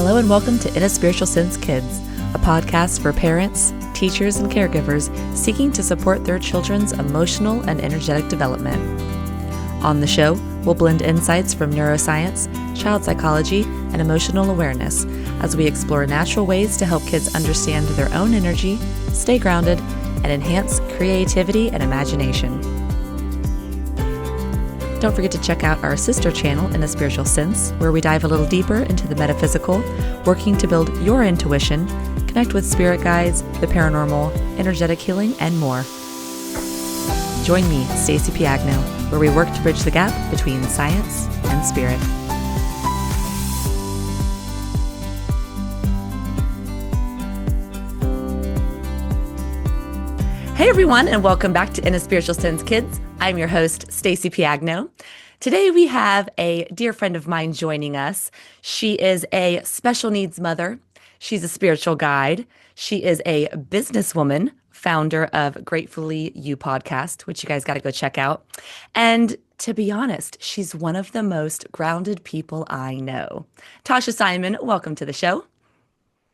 Hello and welcome to In a Spiritual Sense Kids, a podcast for parents, teachers, and caregivers seeking to support their children's emotional and energetic development. On the show, we'll blend insights from neuroscience, child psychology, and emotional awareness as we explore natural ways to help kids understand their own energy, stay grounded, and enhance creativity and imagination. Don't forget to check out our sister channel, In a Spiritual Sense, where we dive a little deeper into the metaphysical, working to build your intuition, connect with spirit guides, the paranormal, energetic healing, and more. Join me, Stacey Piagno, where we work to bridge the gap between science and spirit. Hey everyone, and welcome back to In a Spiritual Sense Kids. I'm your host, Stacey Piagno. Today we have a dear friend of mine joining us. She is a special needs mother. She's a spiritual guide. She is a businesswoman, founder of Gratefully You podcast, which you guys got to go check out. And to be honest, she's one of the most grounded people I know. Tausha Simon, welcome to the show.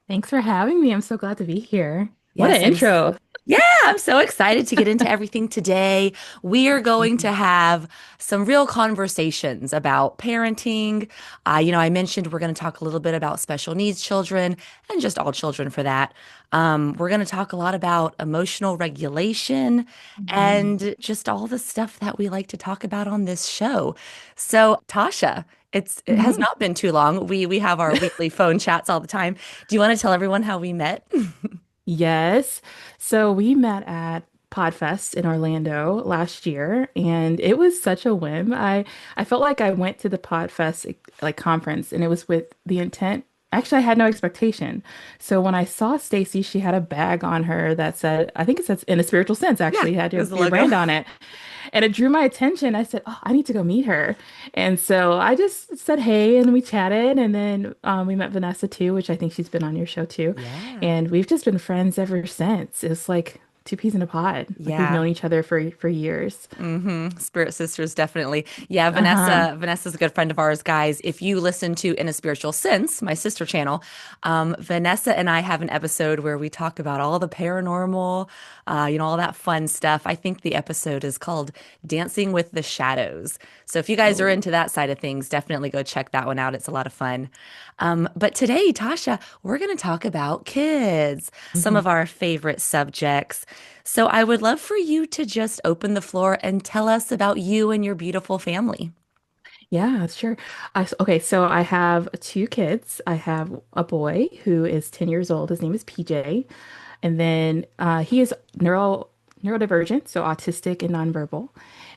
Thanks for having me. I'm so glad to be here. What Yes, an intro. yeah, I'm so excited to get into everything today. We are going to have some real conversations about parenting. I mentioned we're going to talk a little bit about special needs children and just all children for that. We're going to talk a lot about emotional regulation Mhm. and just all the stuff that we like to talk about on this show. So, Tasha, it has Mhm. not been too long. We have our weekly phone chats all the time. Do you want to tell everyone how we met? Yes. So we met at Podfest in Orlando last year, and it was such a whim. I felt like I went to the Podfest like conference, and it was with the intent. Actually, I had no expectation. So when I saw Stacy, she had a bag on her that said, I think it says in a spiritual sense, Yeah, actually, it had it was the your logo. brand on it. And it drew my attention. I said, "Oh, I need to go meet her." And so I just said, "Hey," and we chatted. And then we met Vanessa too, which I think she's been on your show too. Yeah. And we've just been friends ever since. It's like two peas in a pod. Like we've Yeah. known each other for years. Spirit sisters, definitely. Yeah, Uh-huh. Vanessa's a good friend of ours, guys. If you listen to In a Spiritual Sense, my sister channel, Vanessa and I have an episode where we talk about all the paranormal, all that fun stuff. I think the episode is called Dancing with the Shadows. So if you guys are Oh. into that side of things, definitely go check that one out. It's a lot of fun. But today, Tasha, we're going to talk about kids, some Mhm. of our favorite subjects. So I would love for you to just open the floor and tell us about you and your beautiful family. Yeah, sure. Okay, so I have two kids. I have a boy who is 10 years old. His name is PJ. And then he is neurodivergent, so autistic and nonverbal.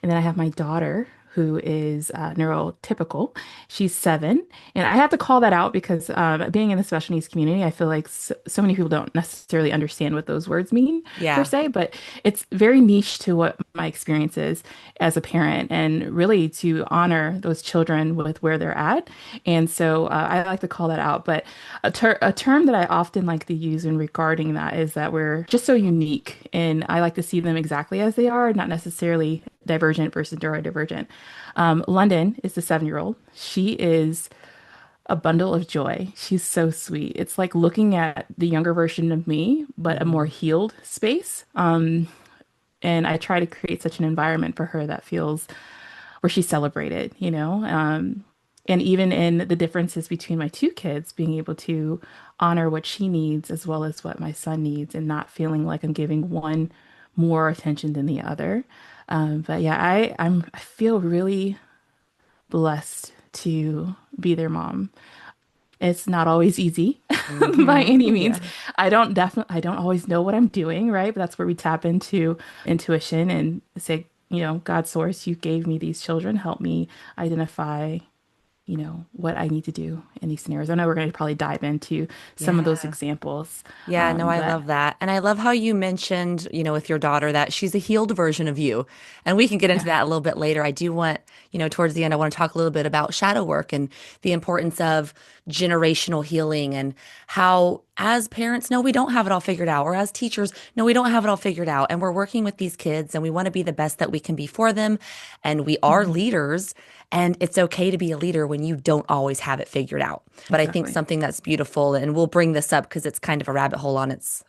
And then I have my daughter who is neurotypical. She's 7. And I have to call that out because being in the special needs community, I feel like so many people don't necessarily understand what those words mean per Yeah. se, but it's very niche to what my experience is as a parent and really to honor those children with where they're at. And so I like to call that out. But a term that I often like to use in regarding that is that we're just so unique, and I like to see them exactly as they are, not necessarily divergent versus neurodivergent. London is the 7-year-old. She is a bundle of joy. She's so sweet. It's like looking at the younger version of me, but a more Mhm. healed space. And I try to create such an environment for her that feels where she's celebrated, you know? And even in the differences between my two kids, being able to honor what she needs as well as what my son needs and not feeling like I'm giving one more attention than the other. But yeah, I feel really blessed to be their mom. It's not always easy by any means. Yeah. I don't always know what I'm doing, right? But that's where we tap into intuition and say, God source, you gave me these children, help me identify, what I need to do in these scenarios. I know we're going to probably dive into some of those Yeah. examples. Yeah, no, I But love that. And I love how you mentioned, with your daughter that she's a healed version of you. And we can get into yeah. that a little bit later. I do want towards the end, I want to talk a little bit about shadow work and the importance of generational healing and how, as parents, no, we don't have it all figured out, or as teachers, no, we don't have it all figured out. And we're working with these kids and we want to be the best that we can be for them. And we are Mhm. leaders. And it's okay to be a leader when you don't always have it figured out. But I think Exactly. something that's beautiful, and we'll bring this up because it's kind of a rabbit hole on its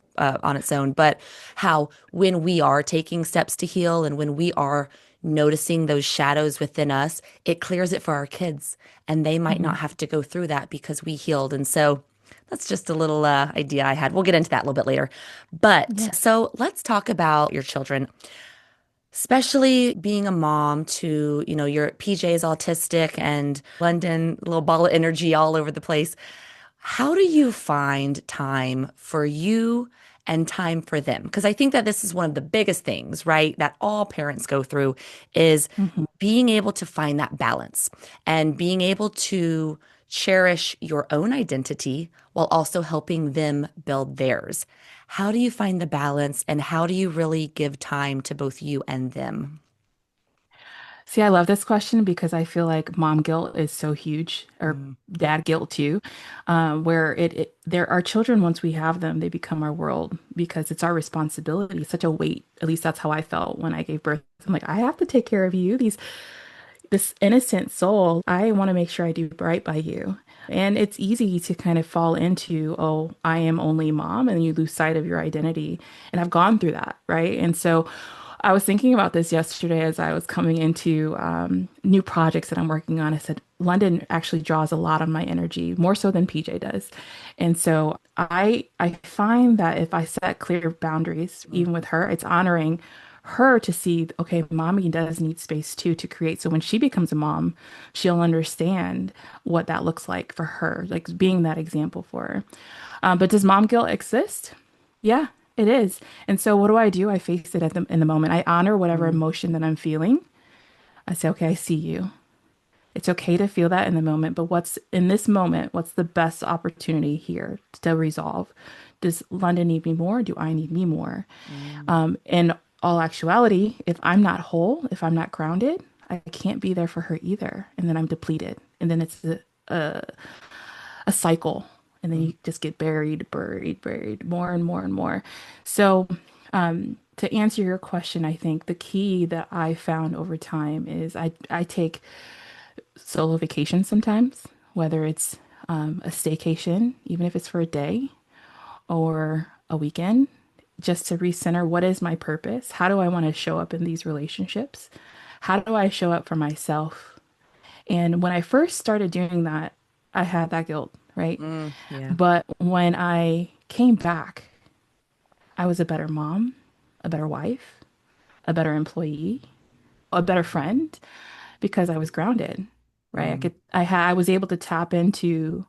own, but how when we are taking steps to heal and when we are noticing those shadows within us, it clears it for our kids, and they might not Mhm. have to go through that because we healed. And so that's just a little idea I had. We'll get into that a little bit later. But Yeah. so let's talk about your children, especially being a mom to, your PJ is autistic and London, little ball of energy all over the place. How do you find time for you and time for them? Because I think that this is one of the biggest things, right, that all parents go through is Mhm. being able to find that balance and being able to cherish your own identity while also helping them build theirs. How do you find the balance and how do you really give time to both you and them? See, I love this question because I feel like mom guilt is so huge, or Mm, dad guilt too, where there are children, once we have them, they become our world because it's our responsibility. Such a weight. At least that's how I felt when I gave birth. I'm like, I have to take care of you. This innocent soul, I want to make sure I do right by you. And it's easy to kind of fall into, oh, I am only mom, and you lose sight of your identity. And I've gone through that, right? And so I was thinking about this yesterday as I was coming into new projects that I'm working on. I said, London actually draws a lot on my energy, more so than PJ does. And so I find that if I set clear boundaries, mm, even with her, it's honoring her to see, okay, mommy does need space too to create. So when she becomes a mom, she'll understand what that looks like for her, like being that example for her. But does mom guilt exist? Yeah, it is. And so what do? I face it in the moment. I honor whatever mm. emotion that I'm feeling. I say, okay, I see you. It's okay to feel that in the moment, but what's in this moment? What's the best opportunity here to resolve? Does London need me more? Do I need me more? Mm. In all actuality, if I'm not whole, if I'm not grounded, I can't be there for her either. And then I'm depleted. And then it's a cycle. And then Mm. you just get buried more and more and more. So, to answer your question, I think the key that I found over time is I take solo vacations sometimes, whether it's a staycation, even if it's for a day or a weekend, just to recenter what is my purpose? How do I want to show up in these relationships? How do I show up for myself? And when I first started doing that, I had that guilt, right? Yeah. But when I came back, I was a better mom, a better wife, a better employee, a better friend because I was grounded, right? Mm. I was able to tap into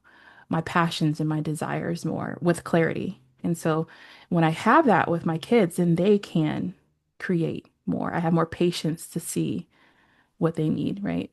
my passions and my desires more with clarity. And so when I have that with my kids, then they can create more. I have more patience to see what they need, right?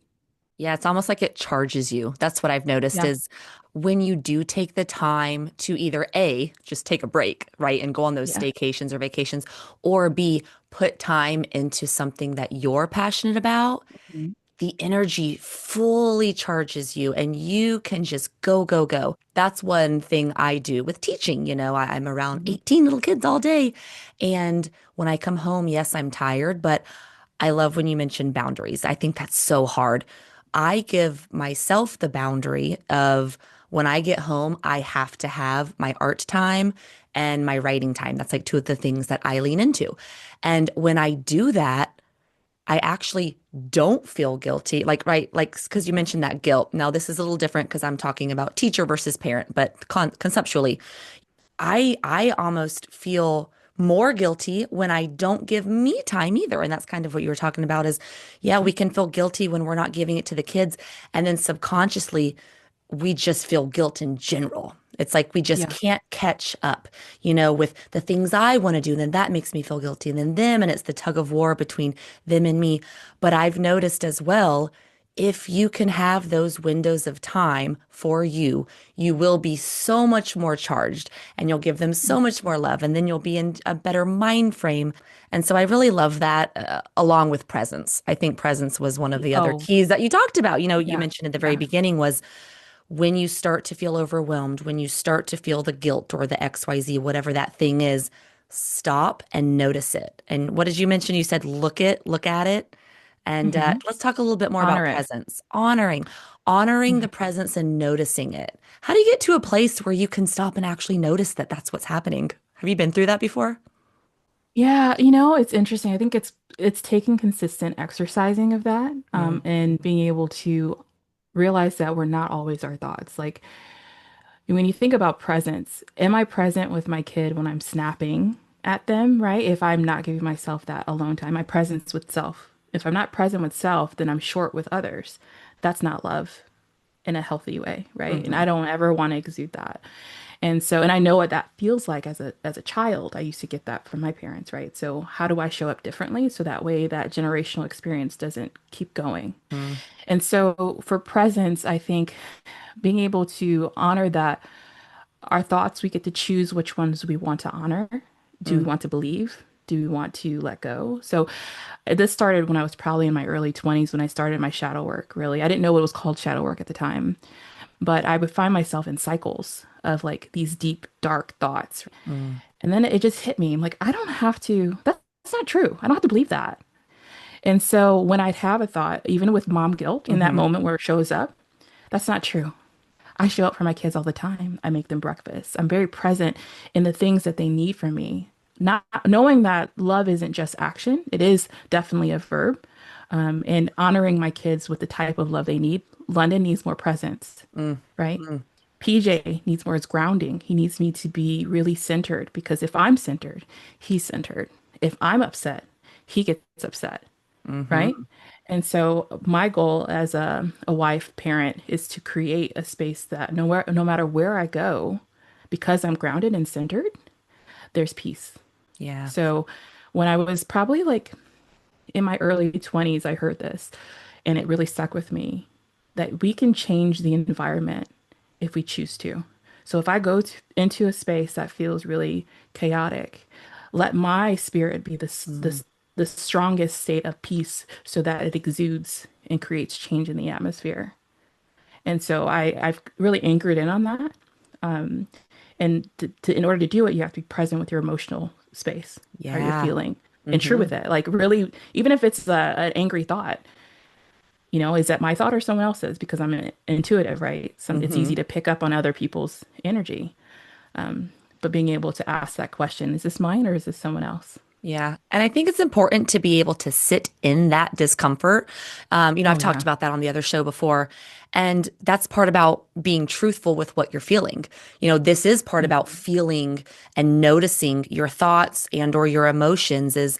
Yeah, it's almost like it charges you. That's what I've noticed Yeah. is when you do take the time to either A, just take a break, right, and go on those Yeah. staycations or vacations, or B, put time into something that you're passionate about, Mhm. the energy fully charges you and you can just go, go, go. That's one thing I do with teaching. I'm around Mhm. 18 little kids all day. And when I come home, yes, I'm tired, but I love when you mention boundaries. I think that's so hard. I give myself the boundary of when I get home, I have to have my art time and my writing time. That's like two of the things that I lean into. And when I do that, I actually don't feel guilty. Like, right, like, because you mentioned that guilt. Now, this is a little different because I'm talking about teacher versus parent, but conceptually, I almost feel more guilty when I don't give me time either. And that's kind of what you were talking about is, yeah, we can feel guilty when we're not giving it to the kids. And then subconsciously, we just feel guilt in general. It's like we just Yeah. can't catch up, with the things I want to do. And then that makes me feel guilty. And then them, and it's the tug of war between them and me. But I've noticed as well, if you can have those windows of time for you, you will be so much more charged and you'll give them so much more love, and then you'll be in a better mind frame. And so I really love that, along with presence. I think presence was one of the other Oh, keys that you talked about. You yeah. mentioned at the very Yeah. beginning was when you start to feel overwhelmed, when you start to feel the guilt or the XYZ, whatever that thing is, stop and notice it. And what did you mention? You said look at it. And Hmm. let's talk a little bit more about Honor it. presence, honoring the Mhm. presence and noticing it. How do you get to a place where you can stop and actually notice that that's what's happening? Have you been through that before? Yeah, it's interesting. I think it's taking consistent exercising of that, Mm, and being able to realize that we're not always our thoughts. Like when you think about presence, am I present with my kid when I'm snapping at them, right? If I'm not giving myself that alone time, my presence with self. If I'm not present with self, then I'm short with others. That's not love in a healthy way, right? And I hmm don't ever want to exude that. And so, and I know what that feels like as a child. I used to get that from my parents, right? So how do I show up differently so that way that generational experience doesn't keep going? mm, And so for presence, I think being able to honor that our thoughts, we get to choose which ones we want to honor. Do we mm, want to believe? Do we want to let go? So this started when I was probably in my early 20s when I started my shadow work, really. I didn't know what it was called shadow work at the time, but I would find myself in cycles of like these deep, dark thoughts. mm, And then it just hit me. I'm like, I don't have to, that's not true. I don't have to believe that. And so when I'd have a thought, even with mom guilt in that hmm moment where it shows up, that's not true. I show up for my kids all the time. I make them breakfast. I'm very present in the things that they need from me. Not knowing that love isn't just action, it is definitely a verb. And honoring my kids with the type of love they need. London needs more presence, mm, right? mm. PJ needs more grounding. He needs me to be really centered because if I'm centered, he's centered. If I'm upset, he gets upset, right? hmm And so my goal as a wife parent is to create a space that no matter where I go, because I'm grounded and centered, there's peace. Yeah. So when I was probably like in my early 20s, I heard this and it really stuck with me that we can change the environment if we choose to. So if I go into a space that feels really chaotic, let my spirit be Mm. the strongest state of peace so that it exudes and creates change in the atmosphere. And so I've really anchored in on that. And in order to do it, you have to be present with your emotional space, how you're Yeah. feeling, and true hmm with it. Like really, even if it's an angry thought, is that my thought or someone else's? Because I'm intuitive, right? It's easy hmm to pick up on other people's energy. But being able to ask that question, is this mine or is this someone else? Yeah. And I think it's important to be able to sit in that discomfort. I've Oh, talked yeah. about that on the other show before. And that's part about being truthful with what you're feeling. This is part about Mhm. feeling and noticing your thoughts and or your emotions is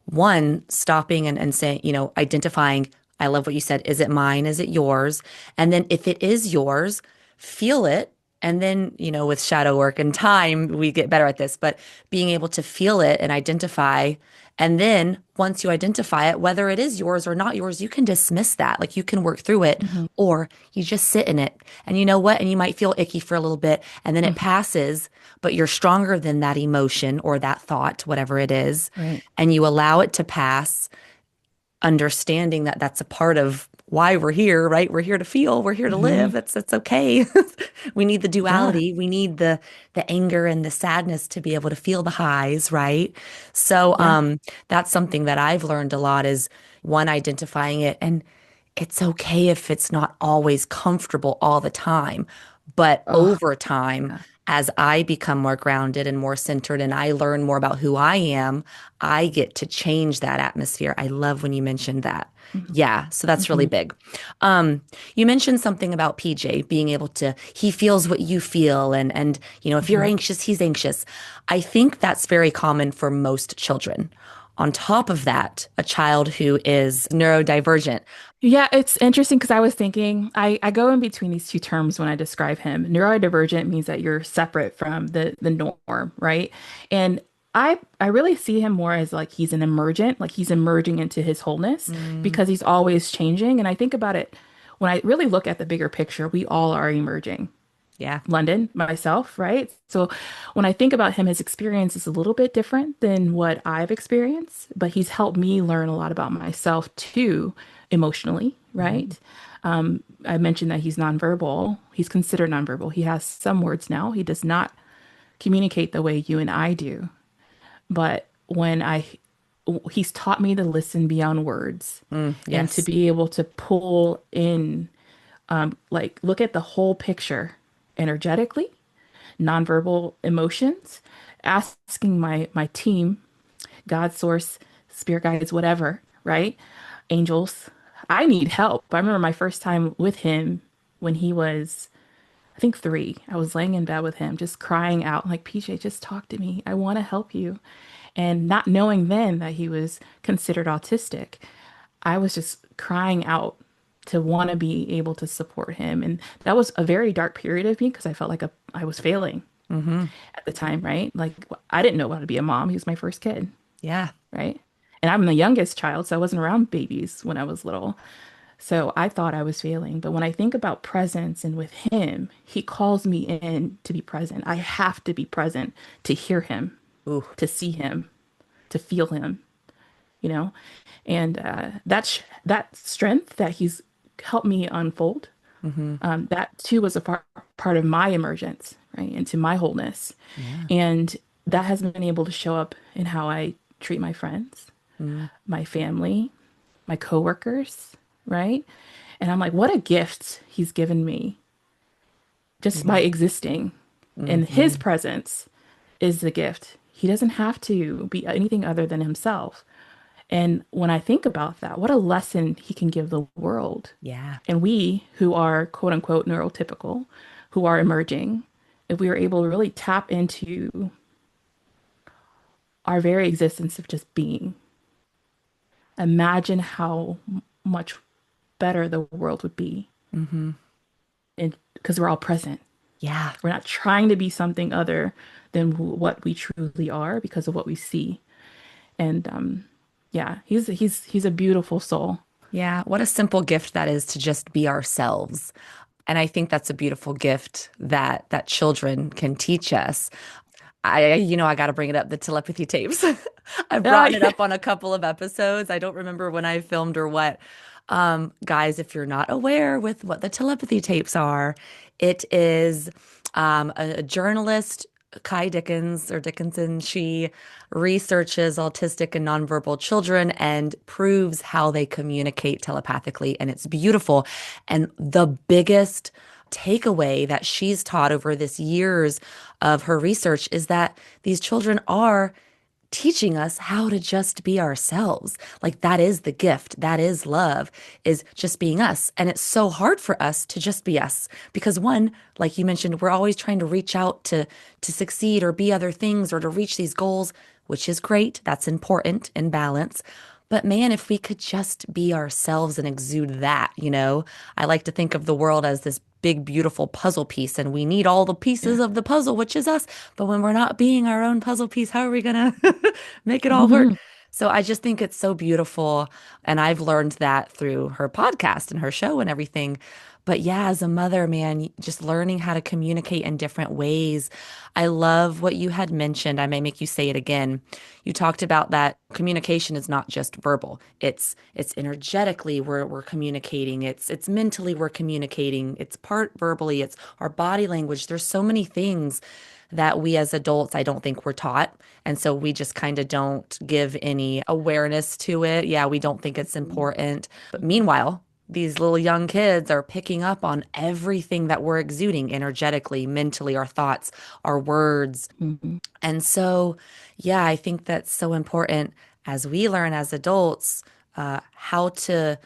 one, stopping and saying, identifying, I love what you said. Is it mine? Is it yours? And then if it is yours, feel it. And then, with shadow work and time, we get better at this, but being able to feel it and identify. And then once you identify it, whether it is yours or not yours, you can dismiss that. Like you can work through it Mhm. or you just sit in it. And you know what? And you might feel icky for a little bit and then it Mhm. passes, but you're stronger than that emotion or that thought, whatever it is. Right. And you allow it to pass, understanding that that's a part of why we're here, right? We're here to feel, we're here to live. Hmm. That's okay. We need the Yeah. duality. We need the anger and the sadness to be able to feel the highs, right? So Yeah. that's something that I've learned a lot is one, identifying it, and it's okay if it's not always comfortable all the time, but Oh, over time, yeah. as I become more grounded and more centered and I learn more about who I am, I get to change that atmosphere. I love when you mentioned that. Mhm. Yeah, so that's really Mhm. big. You mentioned something about PJ being able to, he feels what you feel, and if you're Mhm. anxious, he's anxious. I think that's very common for most children. On top of that, a child who is neurodivergent. Yeah, it's interesting because I was thinking I go in between these two terms when I describe him. Neurodivergent means that you're separate from the norm, right? And I really see him more as like he's an emergent, like he's emerging into his wholeness Mm, because he's always changing. And I think about it when I really look at the bigger picture, we all are emerging. yeah. London, myself, right? So when I think about him, his experience is a little bit different than what I've experienced, but he's helped me learn a lot about myself too, emotionally, Mhm. right? I mentioned that he's nonverbal. He's considered nonverbal. He has some words now. He does not communicate the way you and I do. But he's taught me to listen beyond words and to Yes. be able to pull in, like look at the whole picture energetically, nonverbal emotions, asking my team, God source, spirit guides, whatever, right? Angels, I need help. I remember my first time with him when he was, I think 3. I was laying in bed with him, just crying out, like, PJ, just talk to me. I want to help you. And not knowing then that he was considered autistic, I was just crying out to want to be able to support him. And that was a very dark period of me because I felt like I was failing Hmm. at the time, right? Like I didn't know how to be a mom. He was my first kid, Yeah. right? And I'm the youngest child, so I wasn't around babies when I was little. So I thought I was failing. But when I think about presence and with him, he calls me in to be present. I have to be present to hear him, Ooh. to see him, to feel him, you know? And that strength that he's helped me unfold, Hmm. that too was a part of my emergence, right, into my wholeness. Yeah. And that has been able to show up in how I treat my friends, Mm-hmm. my family, my coworkers, right? And I'm like, what a gift he's given me just by Yeah. existing. And his Hmm. presence is the gift. He doesn't have to be anything other than himself. And when I think about that, what a lesson he can give the world. Yeah. And we who are quote unquote neurotypical, who are emerging, if we are able to really tap into our very existence of just being, imagine how much better the world would be. Hmm. And because we're all present, Yeah. we're not trying to be something other than what we truly are because of what we see. And yeah, he's a beautiful soul. Yeah. What a simple gift that is to just be ourselves. And I think that's a beautiful gift that children can teach us. I got to bring it up, the telepathy tapes. I've Ah, brought it up on a couple of episodes. I don't remember when I filmed or what. Guys, if you're not aware with what the telepathy tapes are, it is a journalist, Kai Dickens or Dickinson. She researches autistic and nonverbal children and proves how they communicate telepathically. And it's beautiful. And the biggest takeaway that she's taught over this years of her research is that these children are teaching us how to just be ourselves. Like that is the gift. That is love, is just being us. And it's so hard for us to just be us because one, like you mentioned, we're always trying to reach out to succeed or be other things or to reach these goals, which is great. That's important in balance. But man, if we could just be ourselves and exude that, I like to think of the world as this big, beautiful puzzle piece, and we need all the pieces yeah. of the puzzle, which is us. But when we're not being our own puzzle piece, how are we gonna make it all work? Mhm. So I just think it's so beautiful. And I've learned that through her podcast and her show and everything. But yeah, as a mother, man, just learning how to communicate in different ways. I love what you had mentioned. I may make you say it again. You talked about that communication is not just verbal. It's energetically we're communicating. It's mentally we're communicating. It's part verbally. It's our body language. There's so many things that we as adults, I don't think we're taught. And so we just kind of don't give any awareness to it. Yeah, we don't think it's important. But meanwhile, these little young kids are picking up on everything that we're exuding energetically, mentally, our thoughts, our words. Mhm. And so, yeah, I think that's so important as we learn as adults how to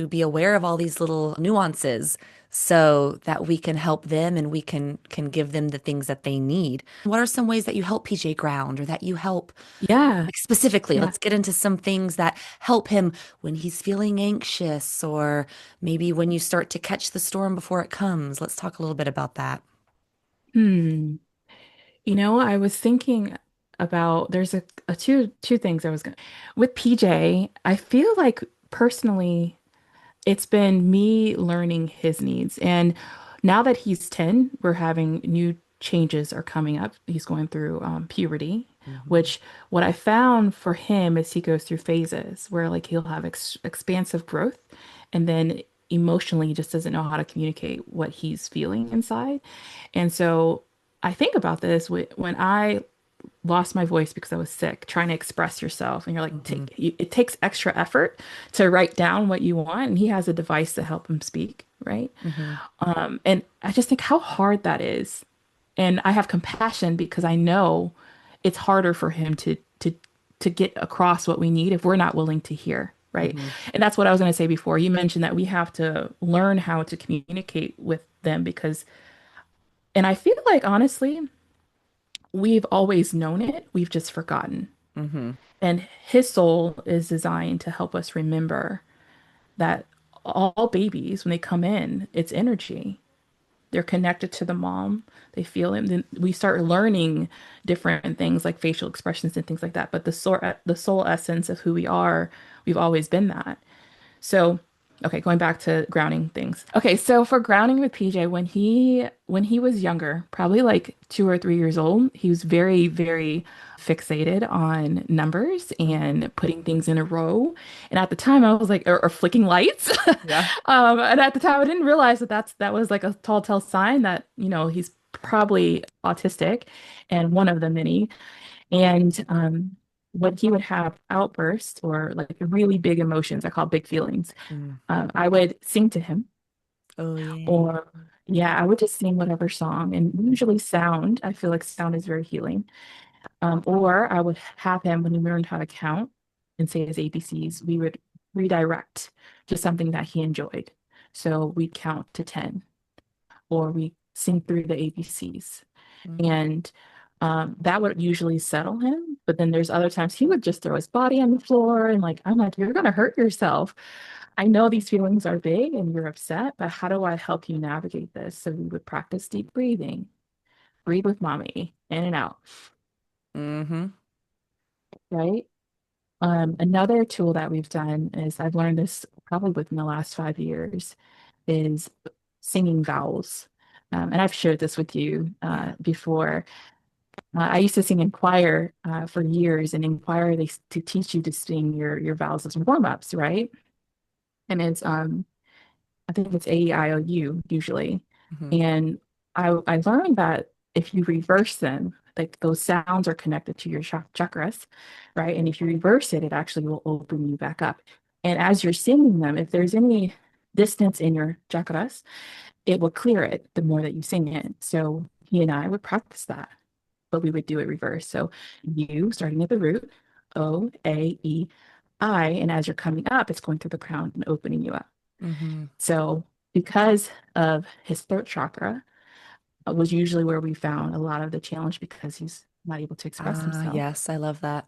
be aware of all these little nuances so that we can help them and we can give them the things that they need. What are some ways that you help PJ ground or that you help Yeah, like specifically? yeah. Let's get into some things that help him when he's feeling anxious or maybe when you start to catch the storm before it comes. Let's talk a little bit about that. I was thinking. about there's a two things I was going with PJ. I feel like personally it's been me learning his needs. And now that he's 10, we're having new changes are coming up. He's going through puberty, Hmm. which what I found for him is he goes through phases where like he'll have expansive growth and then emotionally he just doesn't know how to communicate what he's feeling inside. And so I think about this when I lost my voice because I was sick, trying to express yourself. And you're like, Hmm. it takes extra effort to write down what you want. And he has a device to help him speak, right? Hmm. And I just think how hard that is. And I have compassion because I know it's harder for him to get across what we need if we're not willing to hear, right? Hmm. And that's what I was going to say before. You mentioned that we have to learn how to communicate with them because, and I feel like honestly, we've always known it, we've just forgotten. Hmm. And his soul is designed to help us remember that all babies, when they come in, it's energy. They're connected to the mom. They feel it. And then we start learning different things like facial expressions and things like that. But the soul essence of who we are, we've always been that. So, okay, going back to grounding things. Okay, so for grounding with PJ, when he was younger, probably like 2 or 3 years old, he was very, very fixated on numbers Hmm. and putting things in a row. And at the time, I was like, or flicking lights. Yeah. And at the time, I didn't realize that was like a tall tale sign that, he's probably autistic and one of the many. And when he would have outbursts or like really big emotions, I call big feelings, Mm. I would sing to him, Oh, yay. or yeah, I would just sing whatever song. And usually sound, I feel like sound is very healing. Or I would have him when he learned how to count and say his ABCs, we would redirect to something that he enjoyed. So we'd count to 10, or we sing through the ABCs. Mm. And that would usually settle him. But then there's other times he would just throw his body on the floor and like, I'm like, you're gonna hurt yourself. I know these feelings are big and you're upset, but how do I help you navigate this? So we would practice deep breathing, breathe with mommy, in and out, Hmm. right? Another tool that we've done is I've learned this probably within the last 5 years is singing vowels. And I've shared this with you Yeah. before. I used to sing in choir for years, and in choir to teach you to sing your vowels as warm-ups, right? And it's I think it's A-E-I-O-U usually. Hmm. And I learned that if you reverse them, like those sounds are connected to your chakras, right? And if you reverse it, it actually will open you back up. And as you're singing them, if there's any distance in your chakras, it will clear it the more that you sing it. So he and I would practice that, but we would do it reverse. So you starting at the root, O, A, E, I, and as you're coming up, it's going through the crown and opening you up. Hmm. So because of his throat chakra, was usually where we found a lot of the challenge because he's not able to express Ah, himself. yes, I love that.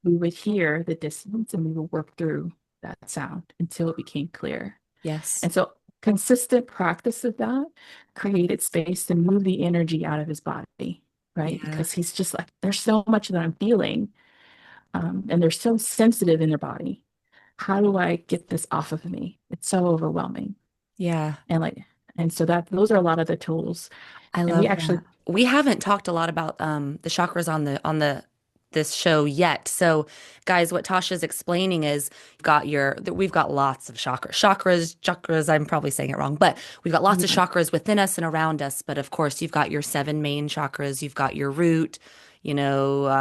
We would hear the dissonance and we would work through that sound until it became clear. Yes. And so consistent practice of that created space to move the energy out of his body, right? Yeah. Because he's just like, there's so much that I'm feeling, and they're so sensitive in their body. How do I get this off of me? It's so overwhelming. Yeah. And like, and so that those are a lot of the tools. I And we love actually, that. We haven't talked a lot about the chakras on the this show yet. So, guys, what Tasha's explaining is we've got lots of chakras. I'm probably saying it wrong, but we've got lots of yeah, chakras within us and around us. But of course, you've got your seven main chakras. You've got your root,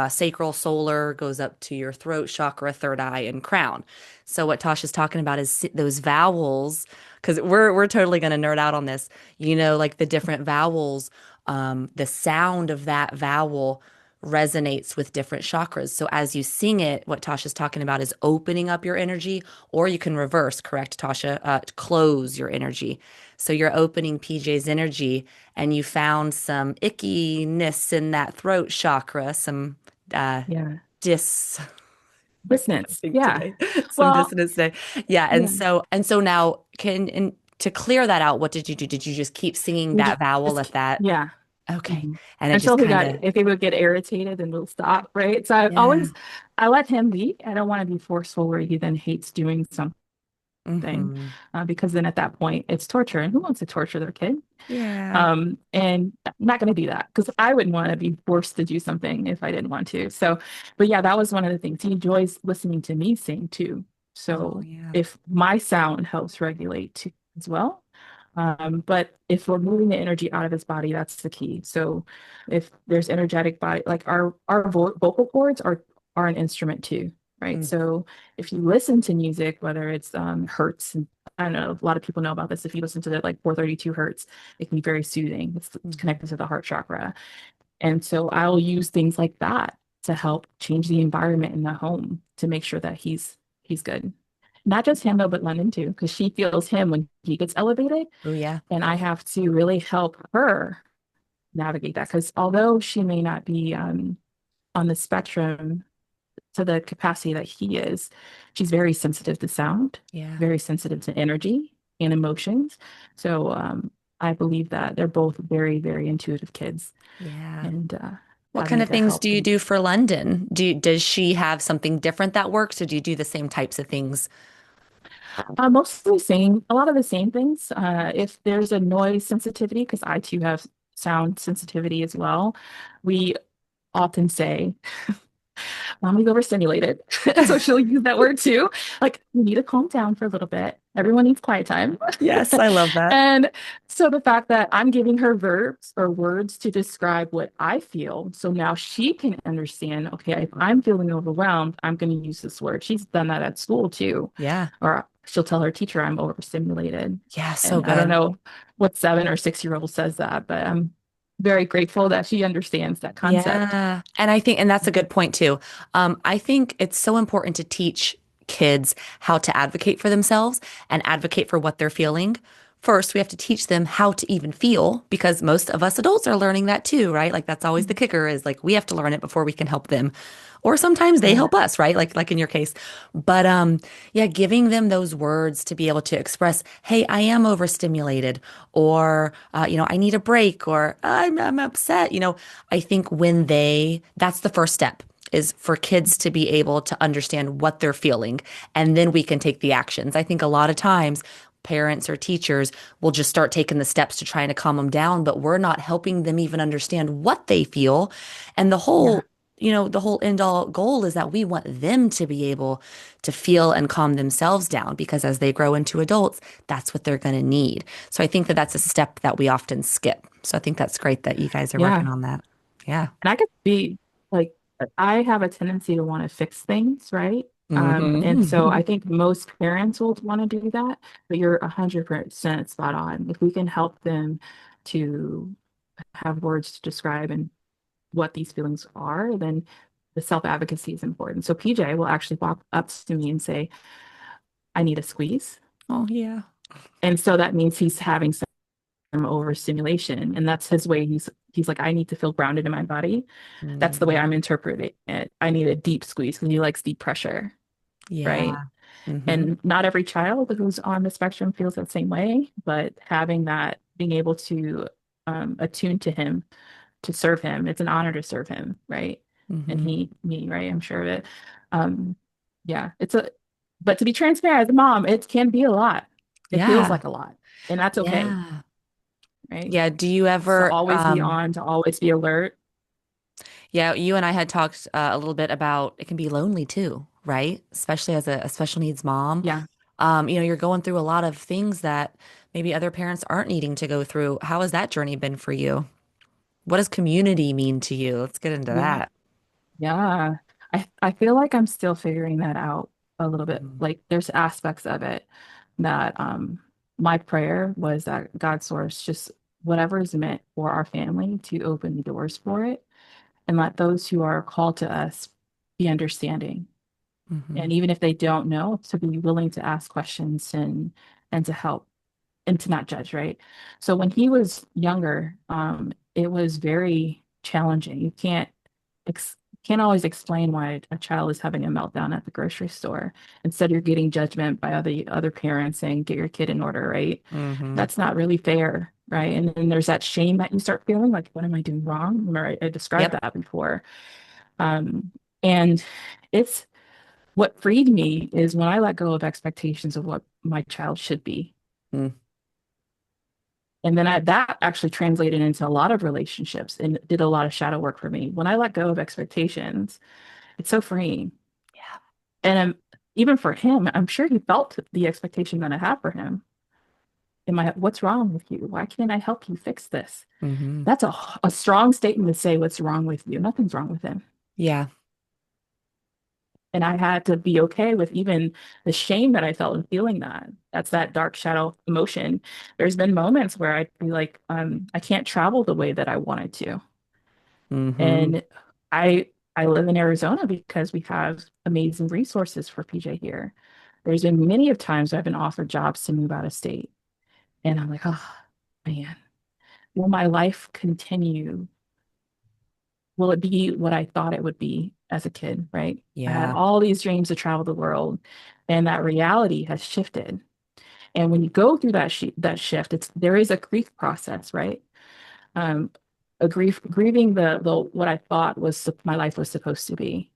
sacral, solar goes up to your throat chakra, third eye, and crown. So what Tasha's talking about is those vowels, because we're totally going to nerd out on this. Like the different vowels, the sound of that vowel resonates with different chakras. So as you sing it, what Tasha's talking about is opening up your energy, or you can reverse, correct, Tasha? Close your energy. So you're opening PJ's energy, and you found some ickiness in that throat chakra, some uh, yeah, dis dissonance. think Yeah. today, some Well, dissonance today. Yeah, and yeah. so now to clear that out, what did you do? Did you just keep singing We that vowel just, at that? yeah. Okay. Mhm. And it just Until he kind got, of, if he would get irritated, then we'll stop, right? So yeah. I let him be. I don't want to be forceful where he then hates doing something, Hmm. because then at that point it's torture, and who wants to torture their kid? Yeah. And I'm not going to do that because I wouldn't want to be forced to do something if I didn't want to. So, but yeah, that was one of the things. He enjoys listening to me sing too. Oh, So yeah. if my sound helps regulate too as well. But if we're moving the energy out of his body, that's the key. So if there's energetic body, like our vocal cords are an instrument too, right? Mm, So if you listen to music, whether it's hertz, and I don't know, a lot of people know about this. If you listen to the like 432 hertz, it can be very soothing. It's mhm. connected to the heart chakra. And so I'll use things like that to help change the environment in the home to make sure that he's good. Not just him though, but London too, because she feels him when he gets elevated. Oh, yeah. And I have to really help her navigate that. Because although she may not be on the spectrum to the capacity that he is, she's very sensitive to sound, Yeah. very sensitive to energy and emotions. So I believe that they're both very, very intuitive kids, Yeah. and What kind having of to things help do you them. do for London? Does she have something different that works, or do you do the same types of things? Mostly the same, a lot of the same things. If there's a noise sensitivity, because I too have sound sensitivity as well, we often say, Mommy's overstimulated. So she'll use that word too. Like, we need to calm down for a little bit. Everyone needs quiet time. Yes, I love that. And so the fact that I'm giving her verbs or words to describe what I feel, so now she can understand, okay, if I'm feeling overwhelmed, I'm going to use this word. She's done that at school too. Yeah. Or she'll tell her teacher I'm overstimulated. Yeah, so And I don't good. know what 7 or 6 year old says that, but I'm very grateful that she understands that concept. Yeah. And that's a good point too. I think it's so important to teach kids how to advocate for themselves and advocate for what they're feeling. First, we have to teach them how to even feel because most of us adults are learning that too, right? Like that's always the kicker is like we have to learn it before we can help them. Or sometimes they Yeah. help us, right? Like in your case. But yeah, giving them those words to be able to express, "Hey, I am overstimulated," or I need a break, or I'm upset. I think that's the first step is for kids to be able to understand what they're feeling, and then we can take the actions. I think a lot of times parents or teachers will just start taking the steps to trying to calm them down, but we're not helping them even understand what they feel. And Yeah. the whole end all goal is that we want them to be able to feel and calm themselves down because as they grow into adults, that's what they're going to need. So I think that that's a step that we often skip. So I think that's great that you guys are working Yeah. on that. Yeah. And I could be like, I have a tendency to want to fix things, right? And so Hmm. I think most parents will want to do that, but you're 100% spot on. If we can help them to have words to describe and what these feelings are, then the self-advocacy is important. So PJ will actually walk up to me and say, I need a squeeze. Oh, yeah. And so that means he's having some overstimulation. And that's his way. He's like, I need to feel grounded in my body. That's the way Mm, I'm interpreting it. I need a deep squeeze because he likes deep pressure, right? yeah. Hmm. And not every child who's on the spectrum feels that same way, but having that, being able to attune to him, to serve him, it's an honor to serve him, right? And Hmm. me, right? I'm sure of it. Um, yeah, but to be transparent as a mom, it can be a lot. It feels Yeah. like a lot, and that's okay, Yeah. right? Yeah. Do you To ever, always be on, to always be alert. yeah, you and I had talked a little bit about it can be lonely too, right? Especially as a special needs mom. Yeah, You're going through a lot of things that maybe other parents aren't needing to go through. How has that journey been for you? What does community mean to you? Let's get into yeah. that. Yeah. I feel like I'm still figuring that out a little bit. Mhm. Like there's aspects of it that my prayer was that God source just whatever is meant for our family to open the doors for it and let those who are called to us be understanding. And Mhm. even if they don't know, to be willing to ask questions and to help and to not judge, right? So when he was younger, it was very challenging. You can't always explain why a child is having a meltdown at the grocery store. Instead, you're getting judgment by other parents saying, "Get your kid in order," right? Mhm. That's not really fair. right? And then there's that shame that you start feeling like, what am I doing wrong? Remember, I described Yep. that before. Um, and it's what freed me is when I let go of expectations of what my child should be. Mm, And then that actually translated into a lot of relationships and did a lot of shadow work for me. When I let go of expectations, it's so freeing. yeah. And even for him, I'm sure he felt the expectation that I have for him. What's wrong with you? Why can't I help you fix this? Hmm. That's a strong statement to say, what's wrong with you? Nothing's wrong with him. Yeah. And I had to be okay with even the shame that I felt in feeling that. That's that dark shadow emotion. There's been moments where I'd be like, I can't travel the way that I wanted to. Hmm. And I live in Arizona because we have amazing resources for PJ here. There's been many of times I've been offered jobs to move out of state. And I'm like, oh man, will my life continue? Will it be what I thought it would be as a kid, right? I had Yeah. all these dreams to travel the world, and that reality has shifted. And when you go through that shift, there is a grief process, right? Um, grieving the what I thought my life was supposed to be.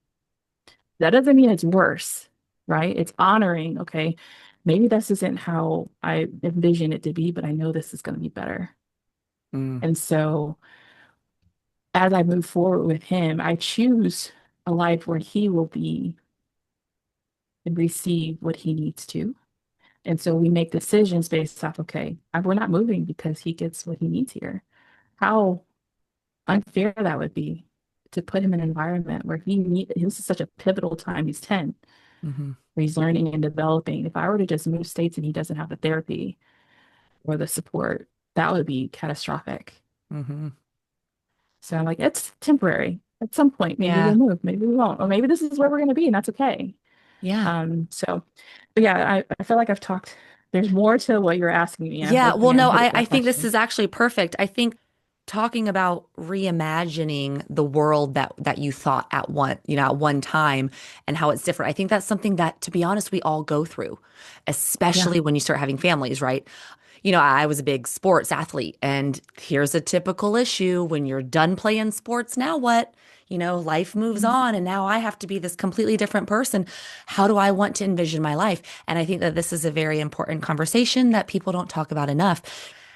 That doesn't mean it's worse, right? It's honoring, okay, maybe this isn't how I envision it to be, but I know this is going to be better. Mm, And so as I move forward with him, I choose a life where he will be and receive what he needs to. And so we make decisions based off, okay, we're not moving because he gets what he needs here. How unfair that would be to put him in an environment where this is such a pivotal time. He's 10, hmm. where he's learning and developing. If I were to just move states and he doesn't have the therapy or the support, that would be catastrophic. Hmm. So I'm like, it's temporary. At some point, maybe we'll Yeah. move, maybe we won't, or maybe this is where we're going to be, and that's okay. Yeah. But yeah, I feel like I've talked. There's more to what you're asking me, and I'm Yeah, well, hoping I'm no, hitting I that think this question. is actually perfect. I think talking about reimagining the world that you thought at one time and how it's different. I think that's something that, to be honest, we all go through, Yeah. especially when you start having families, right? I was a big sports athlete, and here's a typical issue when you're done playing sports, now what? Life moves Mhm. on, and now I have to be this completely different person. How do I want to envision my life? And I think that this is a very important conversation that people don't talk about enough.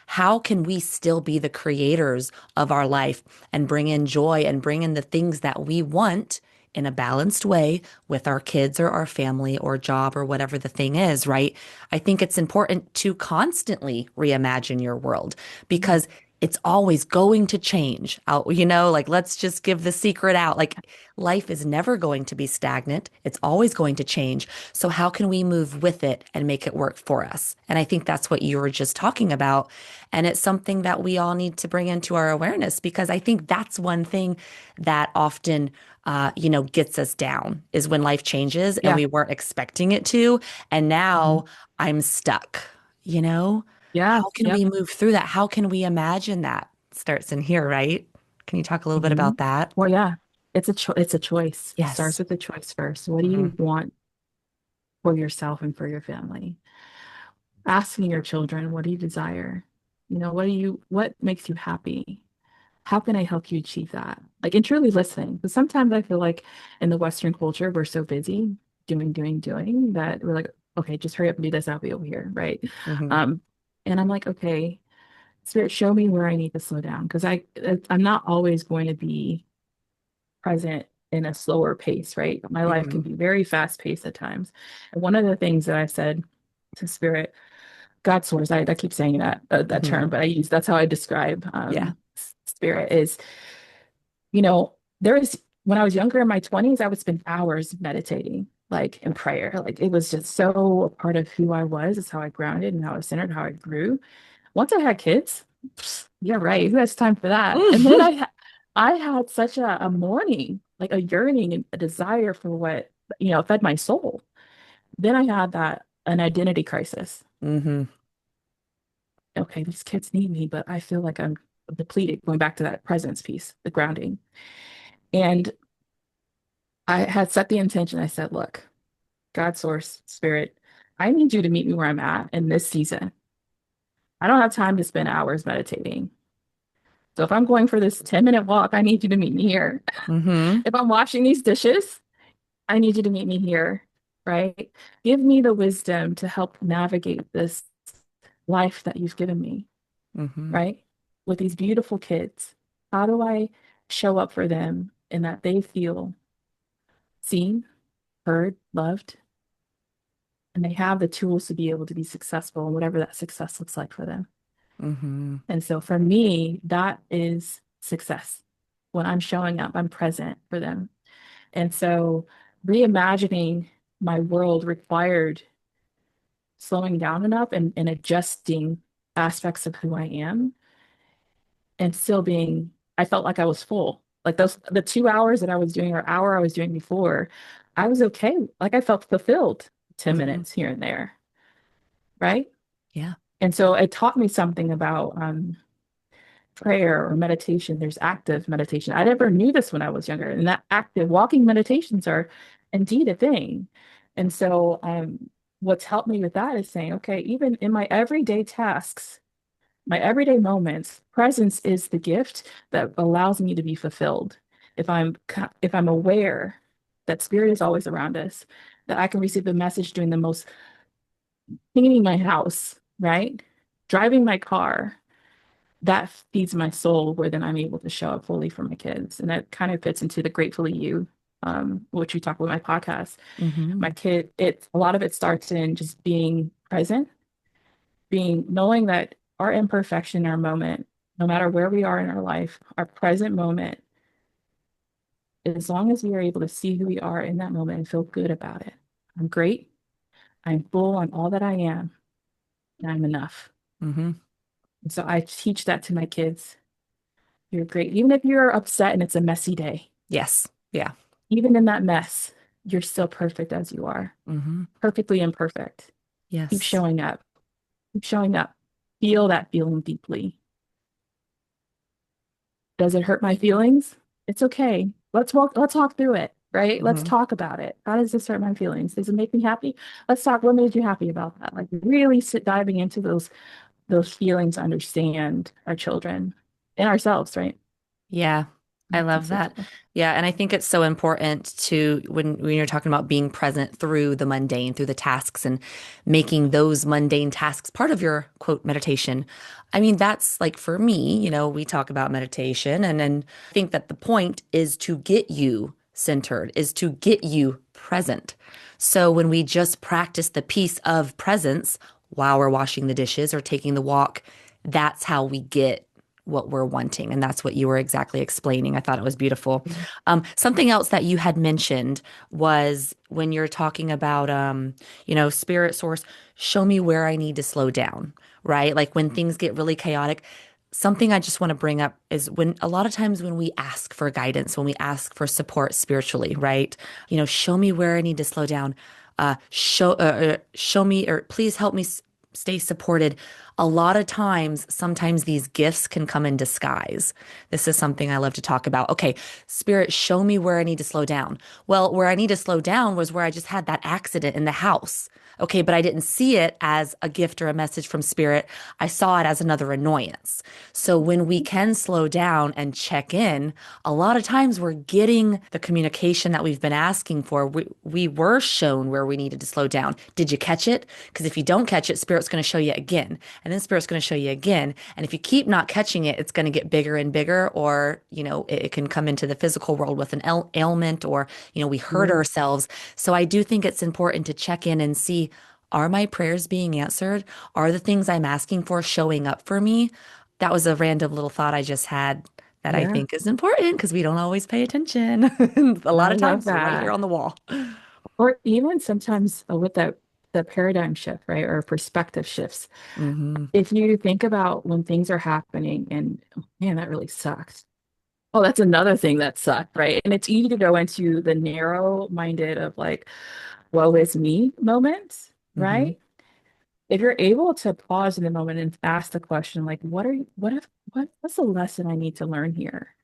How can we still be the creators of our life and bring in joy and bring in the things that we want in a balanced way with our kids or our family or job or whatever the thing is, right? I think it's important to constantly reimagine your world because it's always going to change out, like let's just give the secret out. Like life is never going to be stagnant. It's always going to change. So how can we move with it and make it work for us? And I think that's what you were just talking about. And it's something that we all need to bring into our awareness because I think that's one thing that often, gets us down is when life changes and Yeah. we weren't expecting it to. And Mhm. now I'm stuck, you know? Yeah. How can Yep. we move through that? How can we imagine that? Starts in here, right? Can you talk a little bit hmm about that? Well, yeah. It's a choice. It starts Yes. with the choice first. What do Hmm. you want for yourself and for your family? Asking your children, what do you desire? What makes you happy? How can I help you achieve that? Like, and truly listening. Because sometimes I feel like in the Western culture, we're so busy doing, doing, doing that we're like, okay, just hurry up and do this. I'll be over here. Right. Hmm. Um, and I'm like, okay, Spirit, show me where I need to slow down. Because I'm not always going to be present in a slower pace, right? My life can Hmm. be very fast paced at times. And one of the things that I said to Spirit, God source, I keep saying that Hmm. term, but that's how I describe Yeah. spirit is, you know, there is when I was younger in my 20s, I would spend hours meditating, like in prayer. Like it was just so a part of who I was. It's how I grounded and how I centered, how I grew. Once I had kids, yeah, right. Who has time for that? And then Hmm. I had such a mourning, like a yearning and a desire for what, fed my soul. Then I had an identity crisis. Hmm. Okay, these kids need me, but I feel like I'm depleted, going back to that presence piece, the grounding. And I had set the intention. I said, look, God, source, spirit, I need you to meet me where I'm at in this season. I don't have time to spend hours meditating. So if I'm going for this 10-minute walk, I need you to meet me here. Mm-hmm. If I'm washing these dishes, I need you to meet me here, right? Give me the wisdom to help navigate this life that you've given me, Mm-hmm. right? With these beautiful kids. How do I show up for them and that they feel seen, heard, loved, and they have the tools to be able to be successful in whatever that success looks like for them? Mm-hmm. And so for me, that is success. When I'm showing up, I'm present for them. And so reimagining my world required slowing down enough and adjusting aspects of who I am and still being, I felt like I was full. Like the 2 hours that I was doing or hour I was doing before, I was okay. Like I felt fulfilled 10 Mm-hmm. minutes here and there, right? Yeah. And so it taught me something about prayer or meditation. There's active meditation. I never knew this when I was younger. And that active walking meditations are indeed a thing. And so what's helped me with that is saying, okay, even in my everyday tasks, my everyday moments, presence is the gift that allows me to be fulfilled. If I'm aware that spirit is always around us, that I can receive the message doing the most cleaning my house, right? Driving my car, that feeds my soul where then I'm able to show up fully for my kids. And that kind of fits into the Gratefully You, which we talk about in my podcast. Mm-hmm. My kid, a lot of it starts in just being present, being knowing that our imperfection, our moment, no matter where we are in our life, our present moment, as long as we are able to see who we are in that moment and feel good about it. I'm great. I'm full on all that I am, and I'm enough. Mm-hmm. And so I teach that to my kids. You're great. Even if you're upset and it's a messy day, Yes. Yeah. even in that mess, you're still perfect as you are, Mm-hmm. perfectly imperfect. Keep Yes. showing up. Keep showing up. Feel that feeling deeply. Does it hurt my feelings? It's okay. Let's walk through it, right? Let's Mm-hmm. talk about it. How does this hurt my feelings? Does it make me happy? Let's talk. What made you happy about that? Like really sit diving into those feelings, understand our children and ourselves, right? Yeah, I love That's that. it. Yeah, and I think it's so important to when you're talking about being present through the mundane, through the tasks and making those mundane tasks part of your quote meditation. I mean, that's like for me, we talk about meditation and I think that the point is to get you centered, is to get you present. So when we just practice the piece of presence while we're washing the dishes or taking the walk, that's how we get what we're wanting. And that's what you were exactly explaining. I thought it was beautiful. Something else that you had mentioned was when you're talking about, spirit source, show me where I need to slow down, right? Like when things get really chaotic. Something I just want to bring up is when a lot of times when we ask for guidance, when we ask for support spiritually, right? Show me where I need to slow down. Show me, or please help me stay supported. A lot of times, sometimes these gifts can come in disguise. This is something I love to talk about. Okay, Spirit, show me where I need to slow down. Well, where I need to slow down was where I just had that accident in the house. Okay, but I didn't see it as a gift or a message from Spirit. I saw it as another annoyance. So when we can slow down and check in, a lot of times we're getting the communication that we've been asking for. We were shown where we needed to slow down. Did you catch it? Because if you don't catch it, Spirit's going to show you again. And then Spirit's going to show you again. And if you keep not catching it, it's going to get bigger and bigger, or, it can come into the physical world with an ailment, or, we hurt Yeah. ourselves. So I do think it's important to check in and see, are my prayers being answered? Are the things I'm asking for showing up for me? That was a random little thought I just had that I Yeah. think is important because we don't always pay attention. A lot I of love times it's right here that. on the wall. Or even sometimes with the paradigm shift, right? Or perspective shifts. Hmm. If you think about when things are happening and oh, man, that really sucks. Oh, that's another thing that sucked, right? And it's easy to go into the narrow-minded of like, woe is me moments, Hmm. right? If you're able to pause in the moment and ask the question, like, what's the lesson I need to learn here?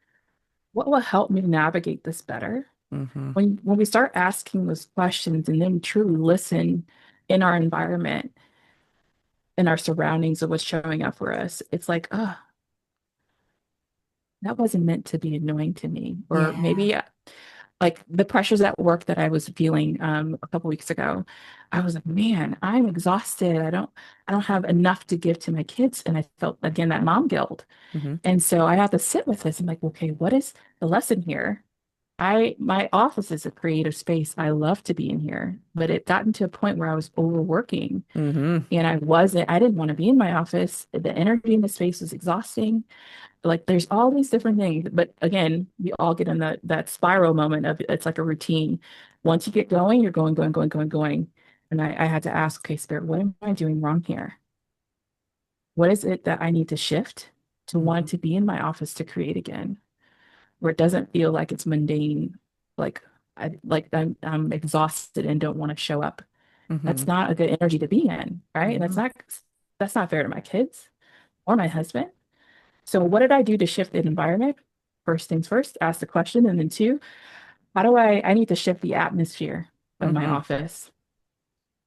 What will help me navigate this better? Hmm. When we start asking those questions and then truly listen in our environment, in our surroundings of what's showing up for us, it's like, oh, that wasn't meant to be annoying to me. Or Yeah. maybe like the pressures at work that I was feeling a couple weeks ago, I was like, man, I'm exhausted. I don't have enough to give to my kids. And I felt again that mom guilt. Hmm. And so I have to sit with this. I'm like, okay, what is the lesson here? My office is a creative space. I love to be in here, but it gotten to a point where I was overworking Hmm. and I didn't want to be in my office. The energy in the space was exhausting. Like there's all these different things, but again, we all get in that spiral moment of it's like a routine. Once you get going, you're going, going, going, going, going. And I had to ask, okay, Spirit, what am I doing wrong here? What is it that I need to shift to want Hmm. to be in my office to create again, where it doesn't feel like it's mundane, like I'm exhausted and don't want to show up. That's Hmm. not a good energy to be in, right? Hmm. That's not fair to my kids or my husband. So what did I do to shift the environment? First things first, ask the question. And then two, I need to shift the atmosphere of my Hmm. office.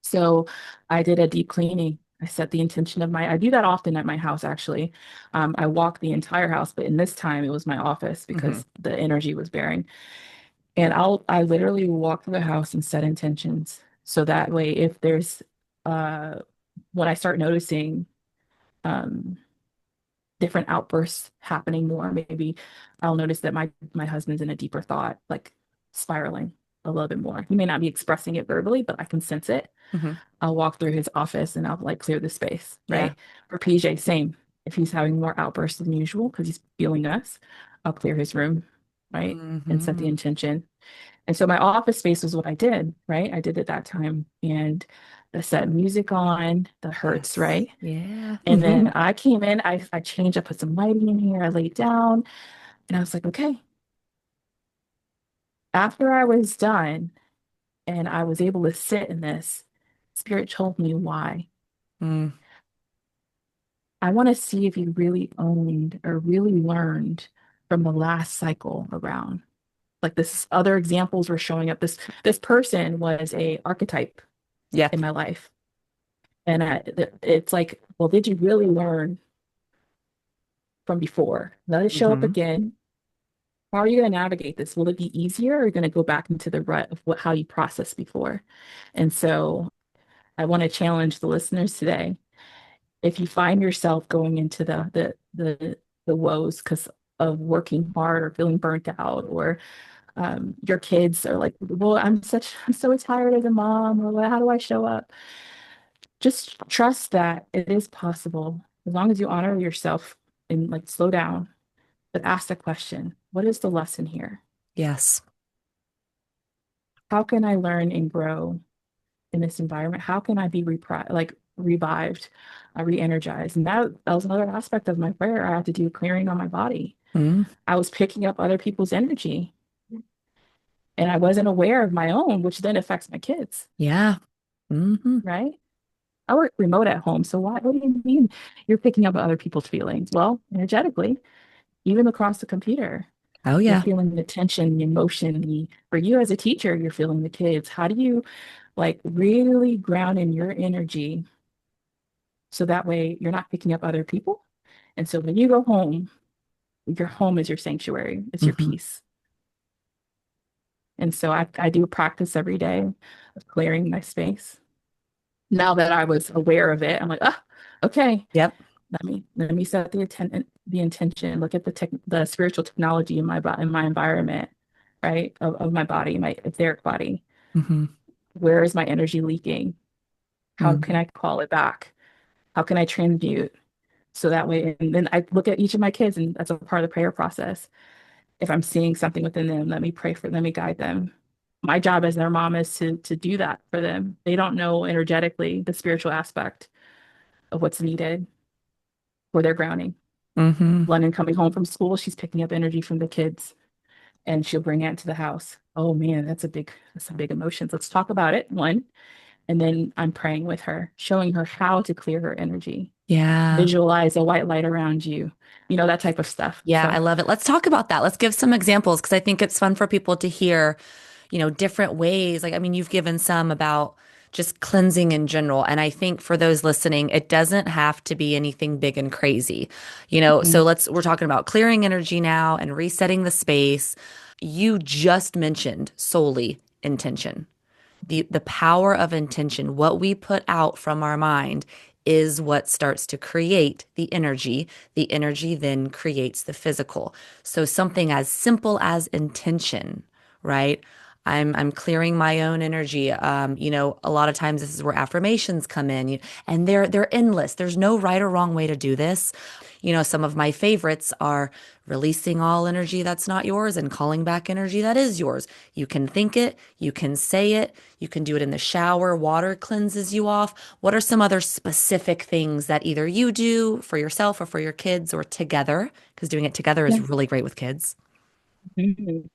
So I did a deep cleaning. I set the intention of I do that often at my house, actually. I walk the entire house, but in this time it was my office Hmm. because the energy was bearing. And I literally walk through the house and set intentions. So that way, if there's, uh, when I start noticing, um, different outbursts happening more. Maybe I'll notice that my husband's in a deeper thought, like spiraling a little bit more. He may not be expressing it verbally, but I can sense it. Hmm. I'll walk through his office and I'll like clear the space, Yeah. right? For PJ, same. If he's having more outbursts than usual because he's feeling us, I'll clear his room, right? And set the Hmm. intention. And so my office space was what I did, right? I did it that time. And I set music on, the hertz, Yes. right? Yeah. And then I came in, I changed, I put some lighting in here, I laid down, and I was like, okay. After I was done and I was able to sit in this, Spirit told me why. Mm. I want to see if you really owned or really learned from the last cycle around. Like this other examples were showing up. This person was a archetype Yep. in my life. And it's like, well, did you really learn from before? Let it show up Hmm. again. How are you going to navigate this? Will it be easier or are you going to go back into the rut of how you processed before? And so I want to challenge the listeners today. If you find yourself going into the woes because of working hard or feeling burnt out, or your kids are like, well, I'm so tired as a mom, or how do I show up? Just trust that it is possible as long as you honor yourself and like slow down, but ask the question, what is the lesson here? Yes. How can I learn and grow in this environment? How can I be revived, re-energized? And that was another aspect of my prayer. I had to do clearing on my body. Mm. I was picking up other people's energy and I wasn't aware of my own, which then affects my kids, Yeah. Hmm. right? I work remote at home. So what do you mean you're picking up other people's feelings? Well, energetically, even across the computer, Oh, you're yeah. feeling the tension, the emotion, for you as a teacher, you're feeling the kids. How do you like really ground in your energy so that way you're not picking up other people? And so when you go home, your home is your sanctuary, it's your Hmm. peace. And so I do practice every day of clearing my space. Now that I was aware of it, I'm like, ah, okay, Yep. let me set the intention, look at the spiritual technology in in my environment, right? Of my body, my etheric body. Hmm. Where is my energy leaking? How can Hmm. I call it back? How can I transmute? So that way, and then I look at each of my kids, and that's a part of the prayer process. If I'm seeing something within them, let me pray for them, let me guide them. My job as their mom is to do that for them. They don't know energetically the spiritual aspect of what's needed for their grounding. Hmm. London coming home from school, she's picking up energy from the kids and she'll bring it to the house. Oh man, that's a big emotion. Let's talk about it. One. And then I'm praying with her, showing her how to clear her energy. Yeah. Visualize a white light around you, that type of stuff. Yeah, I So love it. Let's talk about that. Let's give some examples because I think it's fun for people to hear, different ways. Like, I mean, you've given some about just cleansing in general. And I think for those listening, it doesn't have to be anything big and crazy. So Mhm. we're talking about clearing energy now and resetting the space. You just mentioned solely intention. The power of intention, what we put out from our mind is what starts to create the energy. The energy then creates the physical. So something as simple as intention, right? I'm clearing my own energy. A lot of times this is where affirmations come in, and they're endless. There's no right or wrong way to do this. Some of my favorites are releasing all energy that's not yours and calling back energy that is yours. You can think it, you can say it, you can do it in the shower. Water cleanses you off. What are some other specific things that either you do for yourself or for your kids or together? Because doing it together is Yeah. really great with kids. Mhm.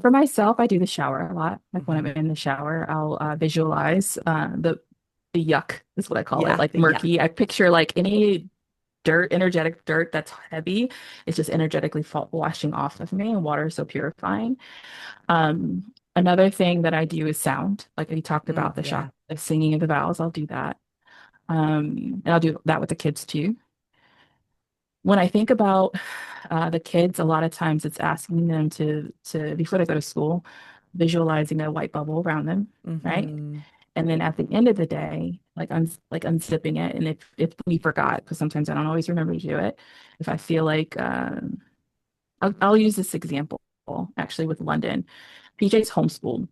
For myself, I do the shower a lot. Like when I'm Hmm. in the shower, I'll visualize the yuck is what I call it, Yeah, like yeah, murky. I picture like any dirt, energetic dirt that's heavy. It's just energetically washing off of me, and water is so purifying. Another thing that I do is sound. Like we talked about the yeah. the singing of the vowels. I'll do that. And I'll do that with the kids too. When I think about the kids, a lot of times it's asking them to before they go to school, visualizing a white bubble around them, right? Hmm. And then at the end of the day, like unzipping it, and if we forgot, because sometimes I don't always remember to do it, if I feel like I'll use this example actually with London. PJ's homeschooled,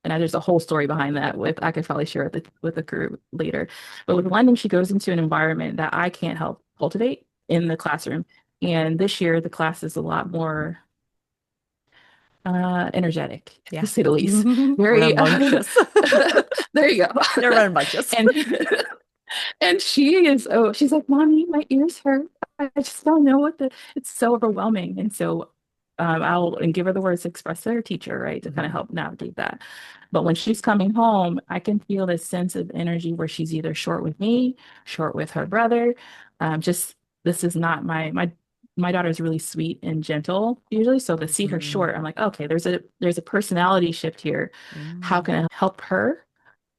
and there's a whole story behind that with I could probably share it with the group later. But with London, she goes into an environment that I can't help cultivate in the classroom. And this year, the class is a lot more energetic, to Yeah. say the least. Very, Rambunctious. there you go. They're rambunctious. And and she's like, Mommy, my ears hurt. I just don't know it's so overwhelming. And so I'll and give her the words to express to her teacher, right, to kind of Hmm. help navigate that. But when she's coming home, I can feel this sense of energy where she's either short with me, short with her brother. Just this is not my daughter's really sweet and gentle usually. So to see her Hmm. short, I'm like, okay, there's a personality shift here. How Mm. can I help her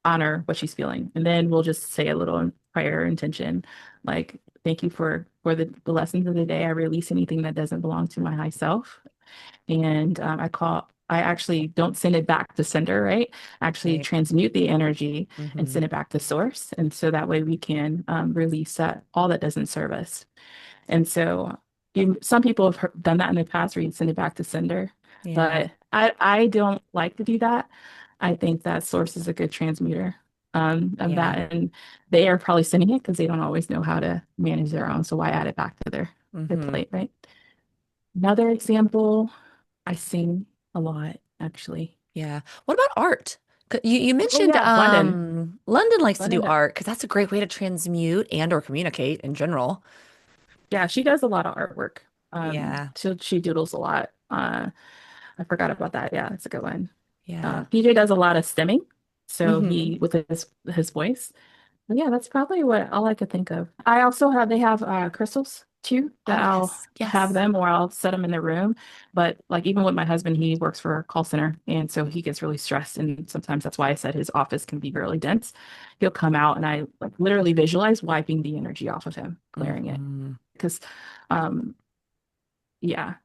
honor what she's feeling? And then we'll just say a little prayer intention, like, thank you for the lessons of the day. I release anything that doesn't belong to my high self. And I actually don't send it back to sender, right? Actually Right. transmute the energy and Hmm. send it back to source. And so that way we can release that all that doesn't serve us. And so some people have done that in the past where you send it back to sender, Yeah. but I don't like to do that. I think that source is a good transmuter of Yeah. that. And they are probably sending it because they don't always know how to manage their own. So why add it back to their Hmm. plate, right? Another example, I sing a lot, actually. Yeah. What about art? You Oh mentioned yeah, London. London likes to do London. art because that's a great way to transmute and or communicate in general. Yeah, she does a lot of artwork. Yeah. She doodles a lot. I forgot about that. Yeah, that's a good one. Yeah. PJ does a lot of stimming, so Hmm. he with his voice. But yeah, that's probably what all I could think of. I also have they have crystals too that Oh, I'll yes. have Yes. them or I'll set them in their room. But like even with my husband, he works for a call center, and so he gets really stressed. And sometimes that's why I said his office can be really dense. He'll come out, and I like literally visualize wiping the energy off of him, clearing it. Hmm. Because um, yeah,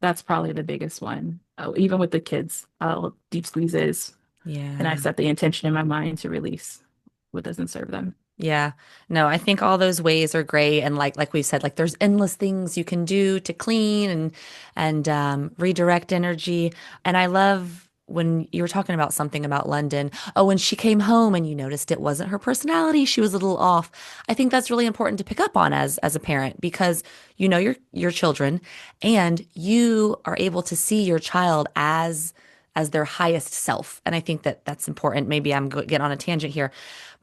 that's probably the biggest one. Oh, even with the kids, I'll deep squeezes and I Yeah. set the intention in my mind to release what doesn't serve them. Yeah. No, I think all those ways are great. And like we said, like there's endless things you can do to clean and redirect energy. And I love when you were talking about something about London. Oh, when she came home and you noticed it wasn't her personality, she was a little off. I think that's really important to pick up on as a parent because you know your children and you are able to see your child as their highest self. And I think that that's important. Maybe I'm getting on a tangent here,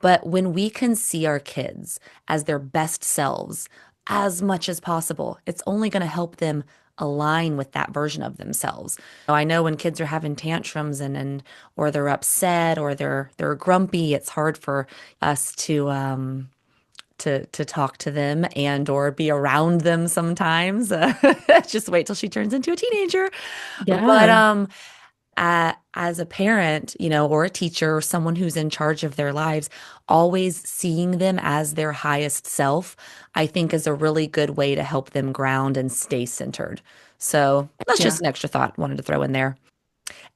but when we can see our kids as their best selves as much as possible, it's only going to help them align with that version of themselves. I know when kids are having tantrums and or they're upset or they're grumpy, it's hard for us to talk to them and or be around them sometimes. Just wait till she turns into a teenager. But Yeah. as a parent, or a teacher or someone who's in charge of their lives, always seeing them as their highest self, I think is a really good way to help them ground and stay centered. So that's just Yeah. an extra thought I wanted to throw in there.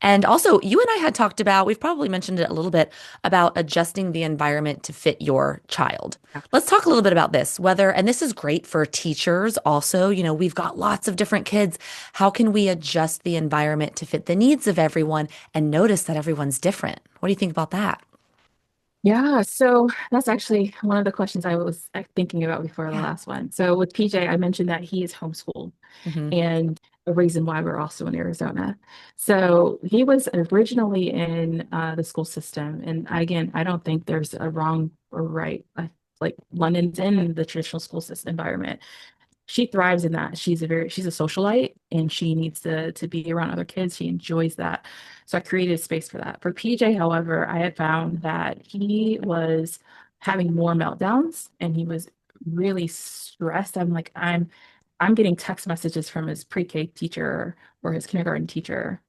And also, you and I had talked about, we've probably mentioned it a little bit, about adjusting the environment to fit your child. Let's talk a little bit about this, and this is great for teachers also. We've got lots of different kids. How can we adjust the environment to fit the needs of everyone and notice that everyone's different? What do you think about that? Yeah, so that's actually one of the questions I was thinking about before the Yeah. last one. So with PJ, I mentioned that he is homeschooled Hmm. and a reason why we're also in Arizona. So he was originally in the school system. And again, I don't think there's a wrong or right. Like London's in the traditional school system environment. She thrives in that. She's a socialite and she needs to be around other kids. She enjoys that. So I created a space for that. For PJ, however, I had found that he was having more meltdowns and he was really stressed. I'm getting text messages from his pre-K teacher or his kindergarten teacher.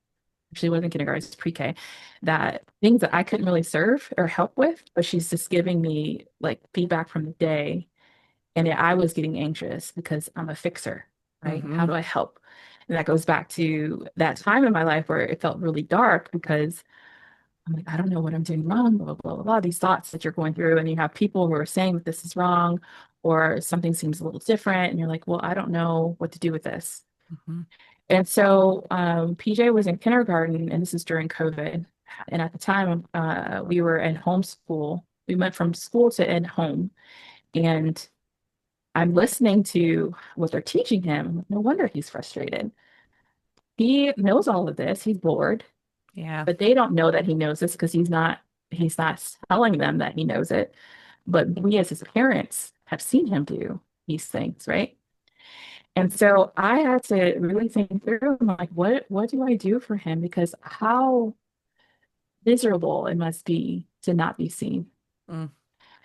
Actually, it wasn't kindergarten, it's pre-K, that things that I couldn't really serve or help with, but she's just giving me like feedback from the day and I was getting anxious because I'm a fixer, right? How Hmm. do I help? And that goes back to that time in my life where it felt really dark because I'm like, I don't know what I'm doing wrong, blah, blah, blah, blah, blah. These thoughts that you're going through, and you have people who are saying that this is wrong or something seems a little different. And you're like, well, I don't know what to do with this. Hmm. And so PJ was in kindergarten, and this is during COVID. And at the time, we were in homeschool. We went from school to in home. And I'm listening to what they're teaching him. No wonder he's frustrated. He knows all of this. He's bored, Yeah. but they don't know that he knows this because he's not telling them that he knows it. But we as his parents have seen him do these things, right? And so I had to really think through, I'm like, what do I do for him? Because how miserable it must be to not be seen. Mm.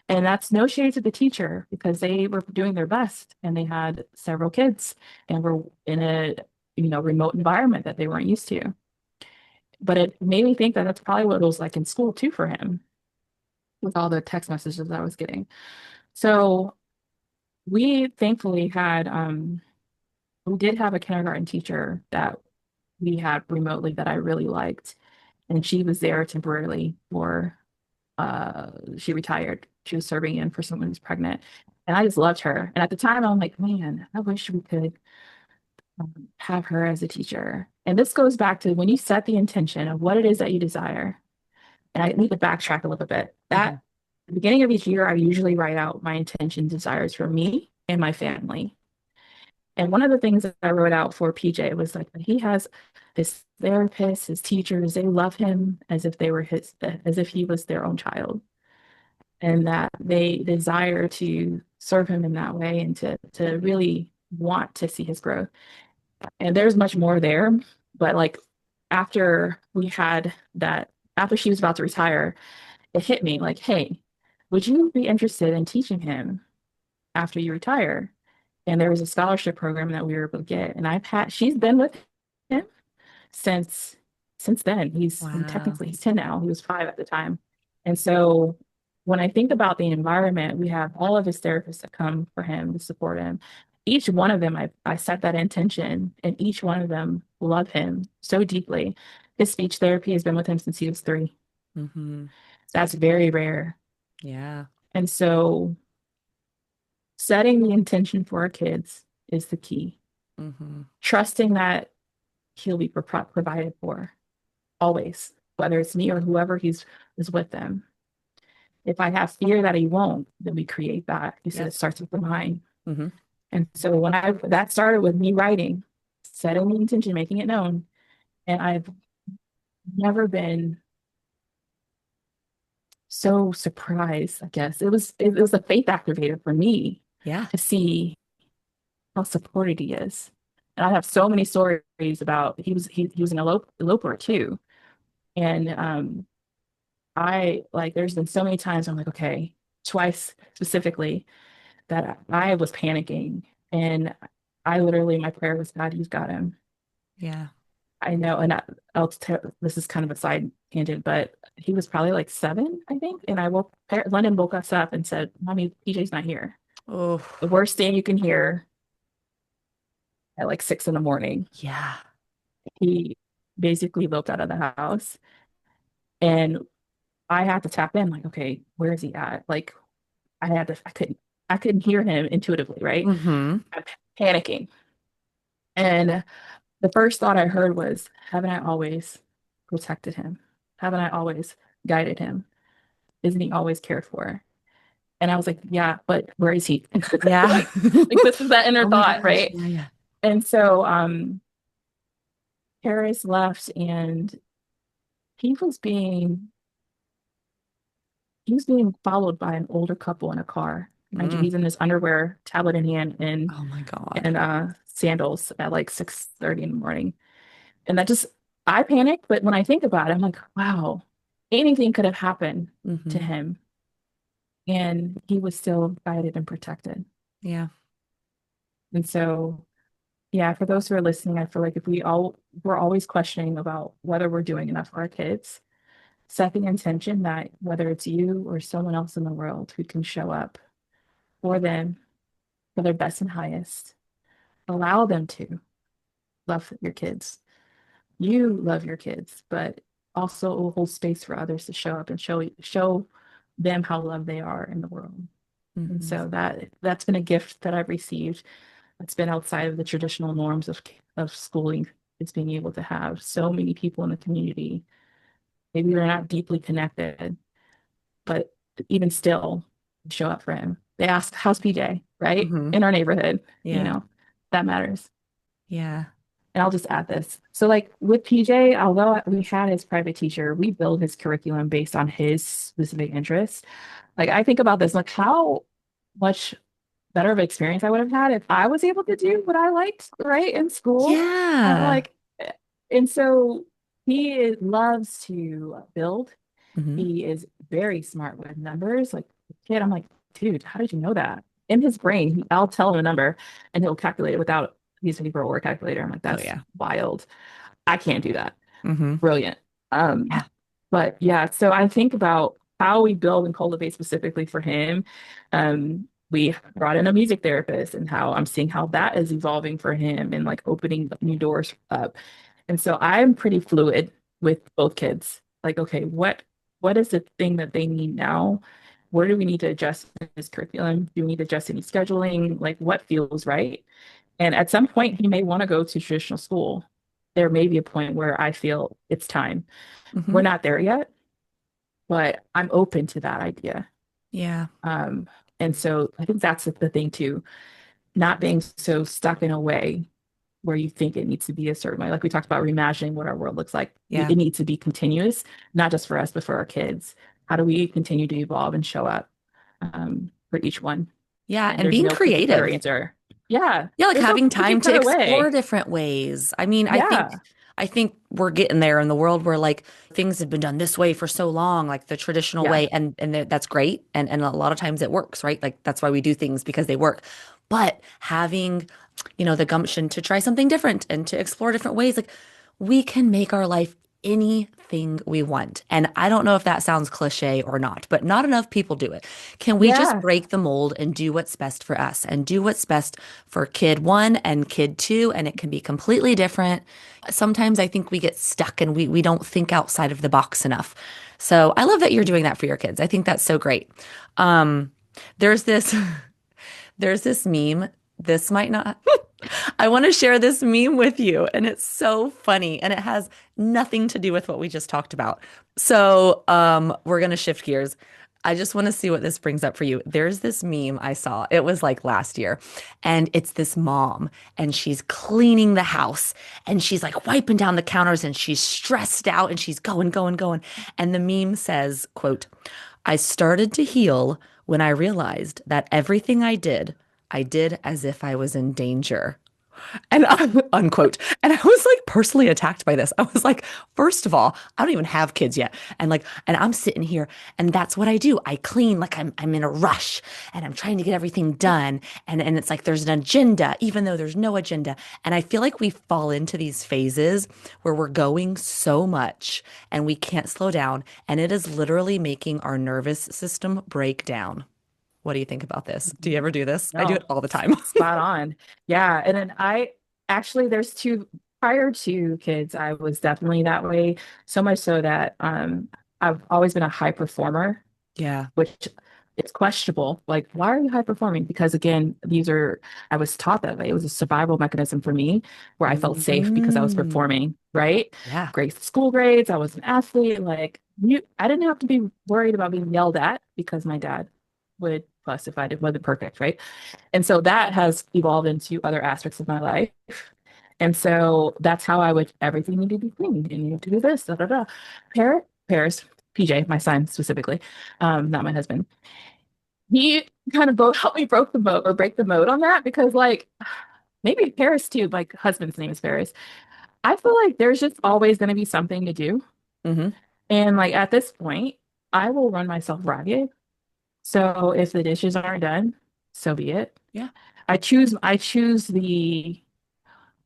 And that's no shade to the teacher because they were doing their best and they had several kids and were in a remote environment that they weren't used to. But it made me think that that's probably what it was like in school too for him with all the text messages I was getting. So we thankfully had we did have a kindergarten teacher that we had remotely that I really liked. And she was there temporarily for she retired. She was serving in for someone who's pregnant. And I just loved her. And at the time, I'm like, man, I wish we could have her as a teacher. And this goes back to when you set the intention of what it is that you desire. And I need to backtrack a little bit. Hmm. That the beginning of each year, I usually write out my intention desires for me and my family. And one of the things that I wrote out for PJ was like he has his therapist, his teachers, they love him as if he was their own child and that they desire to serve him in that way and to really want to see his growth. And there's much more there, but like after we had that, after she was about to retire, it hit me like, hey, would you be interested in teaching him after you retire? And there was a scholarship program that we were able to get, and she's been with him since then. Wow. Technically he's 10 now. He was 5 at the time. And so when I think about the environment, we have all of his therapists that come for him to support him. Each one of them, I set that intention, and each one of them love him so deeply. His speech therapy has been with him since he was 3. Hmm. That's very rare. Yeah. And so setting the intention for our kids is the key. Hmm. Trusting that he'll be provided for always, whether it's me or whoever he's is with them. If I have fear that he won't, then we create that. He said Yep. it starts with the mind. Hmm. And so that started with me writing, setting the intention, making it known. And I've never been so surprised, I guess. It was a faith activator for me Yeah. to see how supported he is. And I have so many stories about he was an eloper too. And I like there's been so many times I'm like, okay, twice specifically that I was panicking. And I literally, my prayer was, God, you've got him. Yeah. I know, and this is kind of a side tangent, but he was probably like 7, I think. And London woke us up and said, "Mommy, PJ's not here." Oh, The worst thing you can hear at like 6 in the morning. yeah. He basically loped out of the house, and I had to tap in, like, okay, where is he at? Like, I couldn't hear him intuitively, right? Mm-hmm. I'm panicking. And the first thought I heard was, haven't I always protected him? Haven't I always guided him? Isn't he always cared for? And I was like, yeah, but where is he? Yeah. Like this is that inner Oh my thought, gosh. right? Yeah, yeah. And so Paris left and he was being he was being followed by an older couple in a car. Mind you, Mm. he's in his underwear, tablet in hand, Oh my God. and sandals at like 6:30 in the morning. And that just I panicked, but when I think about it, I'm like, wow, anything could have happened to Mm-hmm. him. And he was still guided and protected. Yeah. And so, yeah, for those who are listening, I feel like if we're always questioning about whether we're doing enough for our kids, set the intention that whether it's you or someone else in the world who can show up for them for their best and highest, allow them to love your kids. You love your kids, but also hold space for others to show up and show them how loved they are in the world. And Mm-hmm. so that's been a gift that I've received. It's been outside of the traditional norms of schooling. It's being able to have so many people in the community. Maybe they're not deeply connected, but even still show up for him. They ask, "How's PJ?" Right? Mm-hmm. In our neighborhood, you Yeah. know, that matters. Yeah. And I'll just add this. So, like with PJ, although we had his private teacher, we built his curriculum based on his specific interests. Like, I think about this, like how much better of experience I would have had if I was able to do what I liked, right, in school. Yeah. Like, and so loves to build. Mm-hmm. He is very smart with numbers. Like, kid, I'm like, dude, how did you know that? In his brain, I'll tell him a number and he'll calculate it without using a word calculator. I'm like, Oh that's yeah. wild. I can't do that. Mm-hmm. Brilliant. Um, Yeah. but yeah, so I think about how we build and cultivate specifically for him. We brought in a music therapist and how I'm seeing how that is evolving for him and like opening new doors up. And so I'm pretty fluid with both kids. Like, okay, what is the thing that they need now? Where do we need to adjust this curriculum? Do we need to adjust any scheduling? Like what feels right? And at some point, he may want to go to traditional school. There may be a point where I feel it's time. Mm-hmm. We're not there yet, but I'm open to that idea. Yeah. Um, and so I think that's the thing too, not being so stuck in a way where you think it needs to be a certain way. Like we talked about reimagining what our world looks like. Yeah. It needs to be continuous, not just for us, but for our kids. How do we continue to evolve and show up for each one? Yeah. And And there's being no cookie cutter creative. answer. Yeah, Yeah, like there's no having cookie time to cutter explore way. different ways. I mean, Yeah, I think we're getting there in the world where like things have been done this way for so long, like the traditional yeah, way, and that's great. And a lot of times it works, right? Like that's why we do things because they work. But having, the gumption to try something different and to explore different ways, like we can make our life anything we want. And I don't know if that sounds cliche or not, but not enough people do it. Can we just yeah, break the mold and do what's best for us and do what's best for kid one and kid two? And it can be completely different. Sometimes I think we get stuck and we don't think outside of the box enough. So I love that you're doing that for your kids. I think that's so great. Um, there's this there's this meme. This might not. I want to share this meme with you, and it's so funny, and it has nothing to do with what we just talked about. So, we're gonna shift gears. I just want to see what this brings up for you. There's this meme I saw. It was like last year, and it's this mom, and she's cleaning the house, and she's like wiping down the counters, and she's stressed out, and she's going, going, going. And the meme says, quote, I started to heal when I realized that everything I did as if I was in danger. And unquote. And I was like personally attacked by this. I was like, first of all, I don't even have kids yet. And I'm sitting here and that's what I do. I clean like I'm in a rush and I'm trying to get everything done. And it's like there's an agenda, even though there's no agenda. And I feel like we fall into these phases where we're going so much and we can't slow down. And it is literally making our nervous system break down. What do you think about this? Do you ever do this? I do it No, all the time. spot on. Yeah. And then I actually, there's two prior to kids, I was definitely that way. So much so that I've always been a high performer, Yeah. which is questionable. Like, why are you high performing? Because again, I was taught that way. It was a survival mechanism for me where I felt safe because I was Mm. performing, right? Yeah. Great school grades. I was an athlete. I didn't have to be worried about being yelled at because my dad would fuss if I wasn't perfect, right? And so that has evolved into other aspects of my life. And so that's how I would, everything needed to be clean. You need to do this, da, da, da. Paris, PJ, my son specifically, not my husband. He kind of both helped me broke the mode or break the mode on that because maybe Paris too, like husband's name is Paris. I feel like there's just always going to be something to do. Hmm. And like at this point, I will run myself ragged. So if the dishes aren't done, so be it. Yeah. I choose the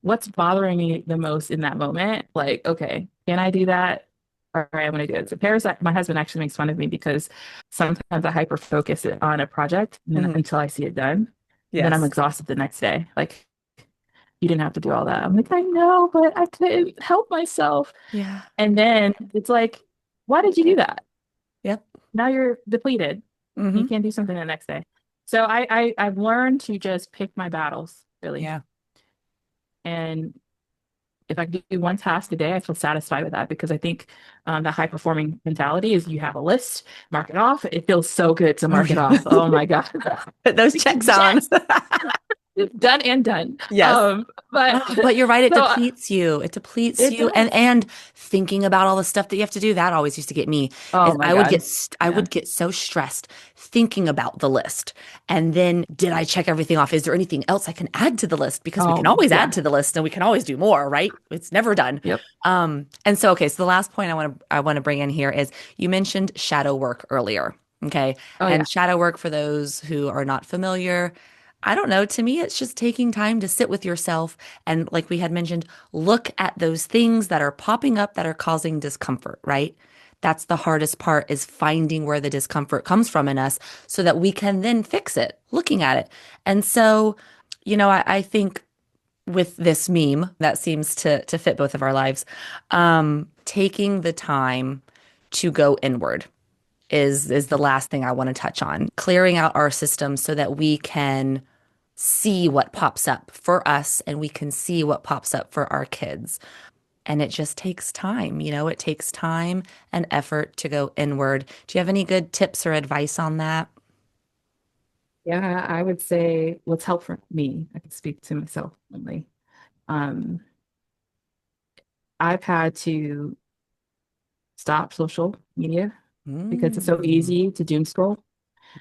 what's bothering me the most in that moment. Like, okay, can I do that? All right, I'm gonna do it. So Paris, my husband actually makes fun of me because sometimes I hyper focus it on a project and then Hmm. until I see it done, and then I'm Yes. exhausted the next day. Like, you didn't have to do all that. I'm like, I know, but I couldn't help myself. Yeah. And then it's like, why did you do that? Yep. Now you're depleted. You Hmm. can't do something the next day. So I've learned to just pick my battles, really. Yeah. And if I can do one task a day, I feel satisfied with that because I think the high performing mentality is you have a list, mark it off. It feels so good to Oh mark it yeah. off. Oh my God. Put those checks on. Yes, done and done. Yes. But Oh, but you're right, it so depletes you. It depletes it you. And does. and thinking about all the stuff that you have to do, that always used to get me. Oh Is my God. I Yeah. would get so stressed thinking about the list. And then did I check everything off? Is there anything else I can add to the list? Because we can Oh always add yeah. to the list and we can always do more, right? It's never done. Yep. And so okay, so the last point I want to bring in here is you mentioned shadow work earlier. Okay. Oh yeah. And shadow work, for those who are not familiar, I don't know. To me, it's just taking time to sit with yourself and, like we had mentioned, look at those things that are popping up that are causing discomfort, right? That's the hardest part, is finding where the discomfort comes from in us so that we can then fix it, looking at it. And so, I think with this meme that seems to fit both of our lives, taking the time to go inward is the last thing I want to touch on. Clearing out our systems so that we can see what pops up for us and we can see what pops up for our kids. And it just takes time, it takes time and effort to go inward. Do you have any good tips or advice on that? Yeah, I would say what's helped for me, I can speak to myself only. Um, I've had to stop social media because it's so Mm, easy to doom scroll.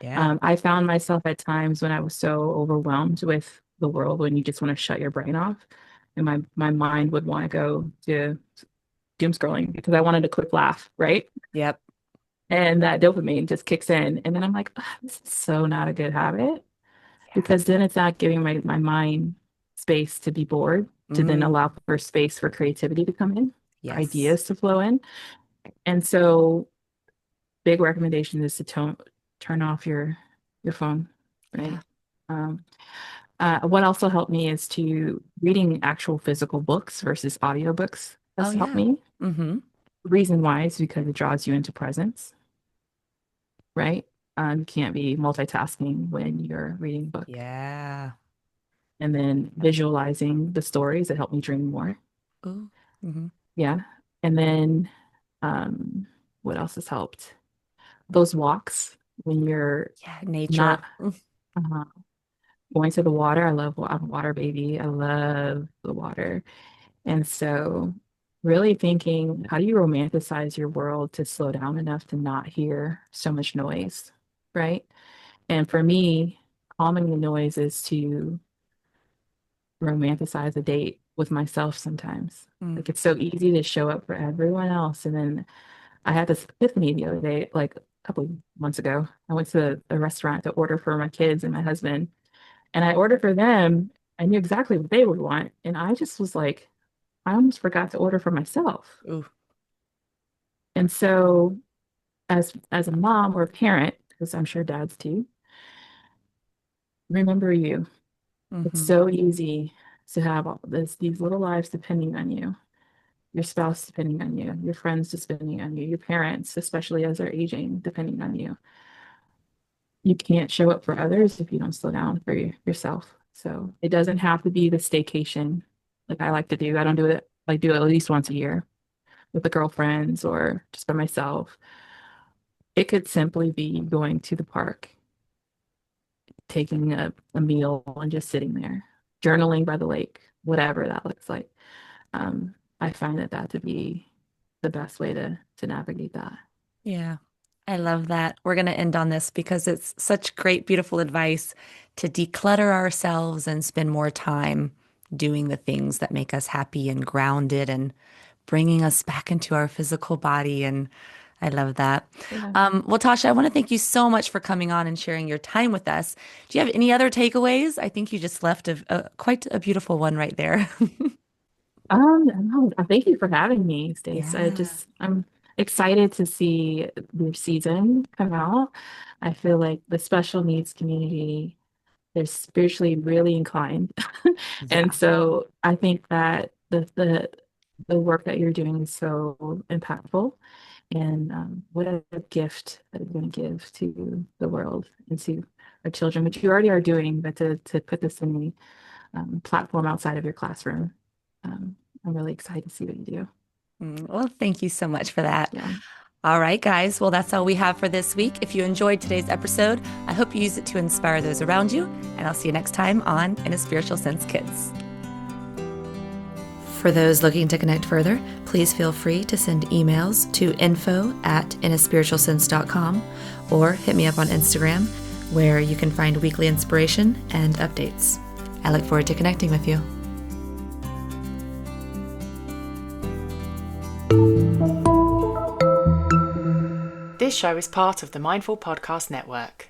yeah. I found myself at times when I was so overwhelmed with the world, when you just want to shut your brain off, and my mind would want to go to doom scrolling because I wanted a quick laugh, right? Yep. And that dopamine just kicks in, and then I'm like, "Ah, this is so not a good habit Yeah. because then it's not giving my mind space to be bored, to then Mm, allow for space for creativity to come in, for yes. ideas to flow in. And so big recommendation is to turn off your phone, Yeah. right? Um, what also helped me is to reading actual physical books versus audiobooks Oh, has helped yeah. me. Mm-hmm. Reason why is because it draws you into presence, right? You can't be multitasking when you're reading a book. Yeah. And then visualizing the stories that help me dream more. Ooh. Mm-hmm. Yeah. And then um, what else has helped? Those walks when you're Yeah. Nature. not uh, going to the water. I'm a water baby. I love the water. And so, really thinking, how do you romanticize your world to slow down enough to not hear so much noise, right? And for me, calming the noise is to romanticize a date with myself sometimes. Mm. Like it's so easy to show up for everyone else. And then I had this epiphany the other day, like a couple of months ago. I went to a restaurant to order for my kids and my husband, and I ordered for them. I knew exactly what they would want. And I just was like, I almost forgot to order for myself. Ooh. And so as a mom or a parent, because I'm sure dads too, remember you. It's Hmm. so easy to have all this, these little lives depending on you, your spouse depending on you, your friends depending on you, your parents, especially as they're aging, depending on you. You can't show up for others if you don't slow down for yourself. So it doesn't have to be the staycation like I like to do. I don't do it, I do it at least once a year with the girlfriends or just by myself. It could simply be going to the park, taking a meal and just sitting there, journaling by the lake, whatever that looks like. I find that to be the best way to navigate that. Yeah, I love that. We're going to end on this because it's such great, beautiful advice to declutter ourselves and spend more time doing the things that make us happy and grounded and bringing us back into our physical body. And I love that. Yeah. Well, Tasha, I want to thank you so much for coming on and sharing your time with us. Do you have any other takeaways? I think you just left quite a beautiful one right there. No, thank you for having me, Stace. Yeah. I'm excited to see your season come out. I feel like the special needs community, they're spiritually really inclined. And Yeah. so I think that the work that you're doing is so impactful. And what a gift that you're going to give to the world and to our children, which you already are doing, but to put this in a platform outside of your classroom. I'm really excited to see what you do. Well, thank you so much for that. Yeah. All right, guys. Well, that's all we have for this week. If you enjoyed today's episode, I hope you use it to inspire those around you. And I'll see you next time on In a Spiritual Sense Kids. For those looking to connect further, please feel free to send emails to info@inaspiritualsense.com or hit me up on Instagram, where you can find weekly inspiration and updates. I look forward to connecting with you. This show is part of the Mindful Podcast Network.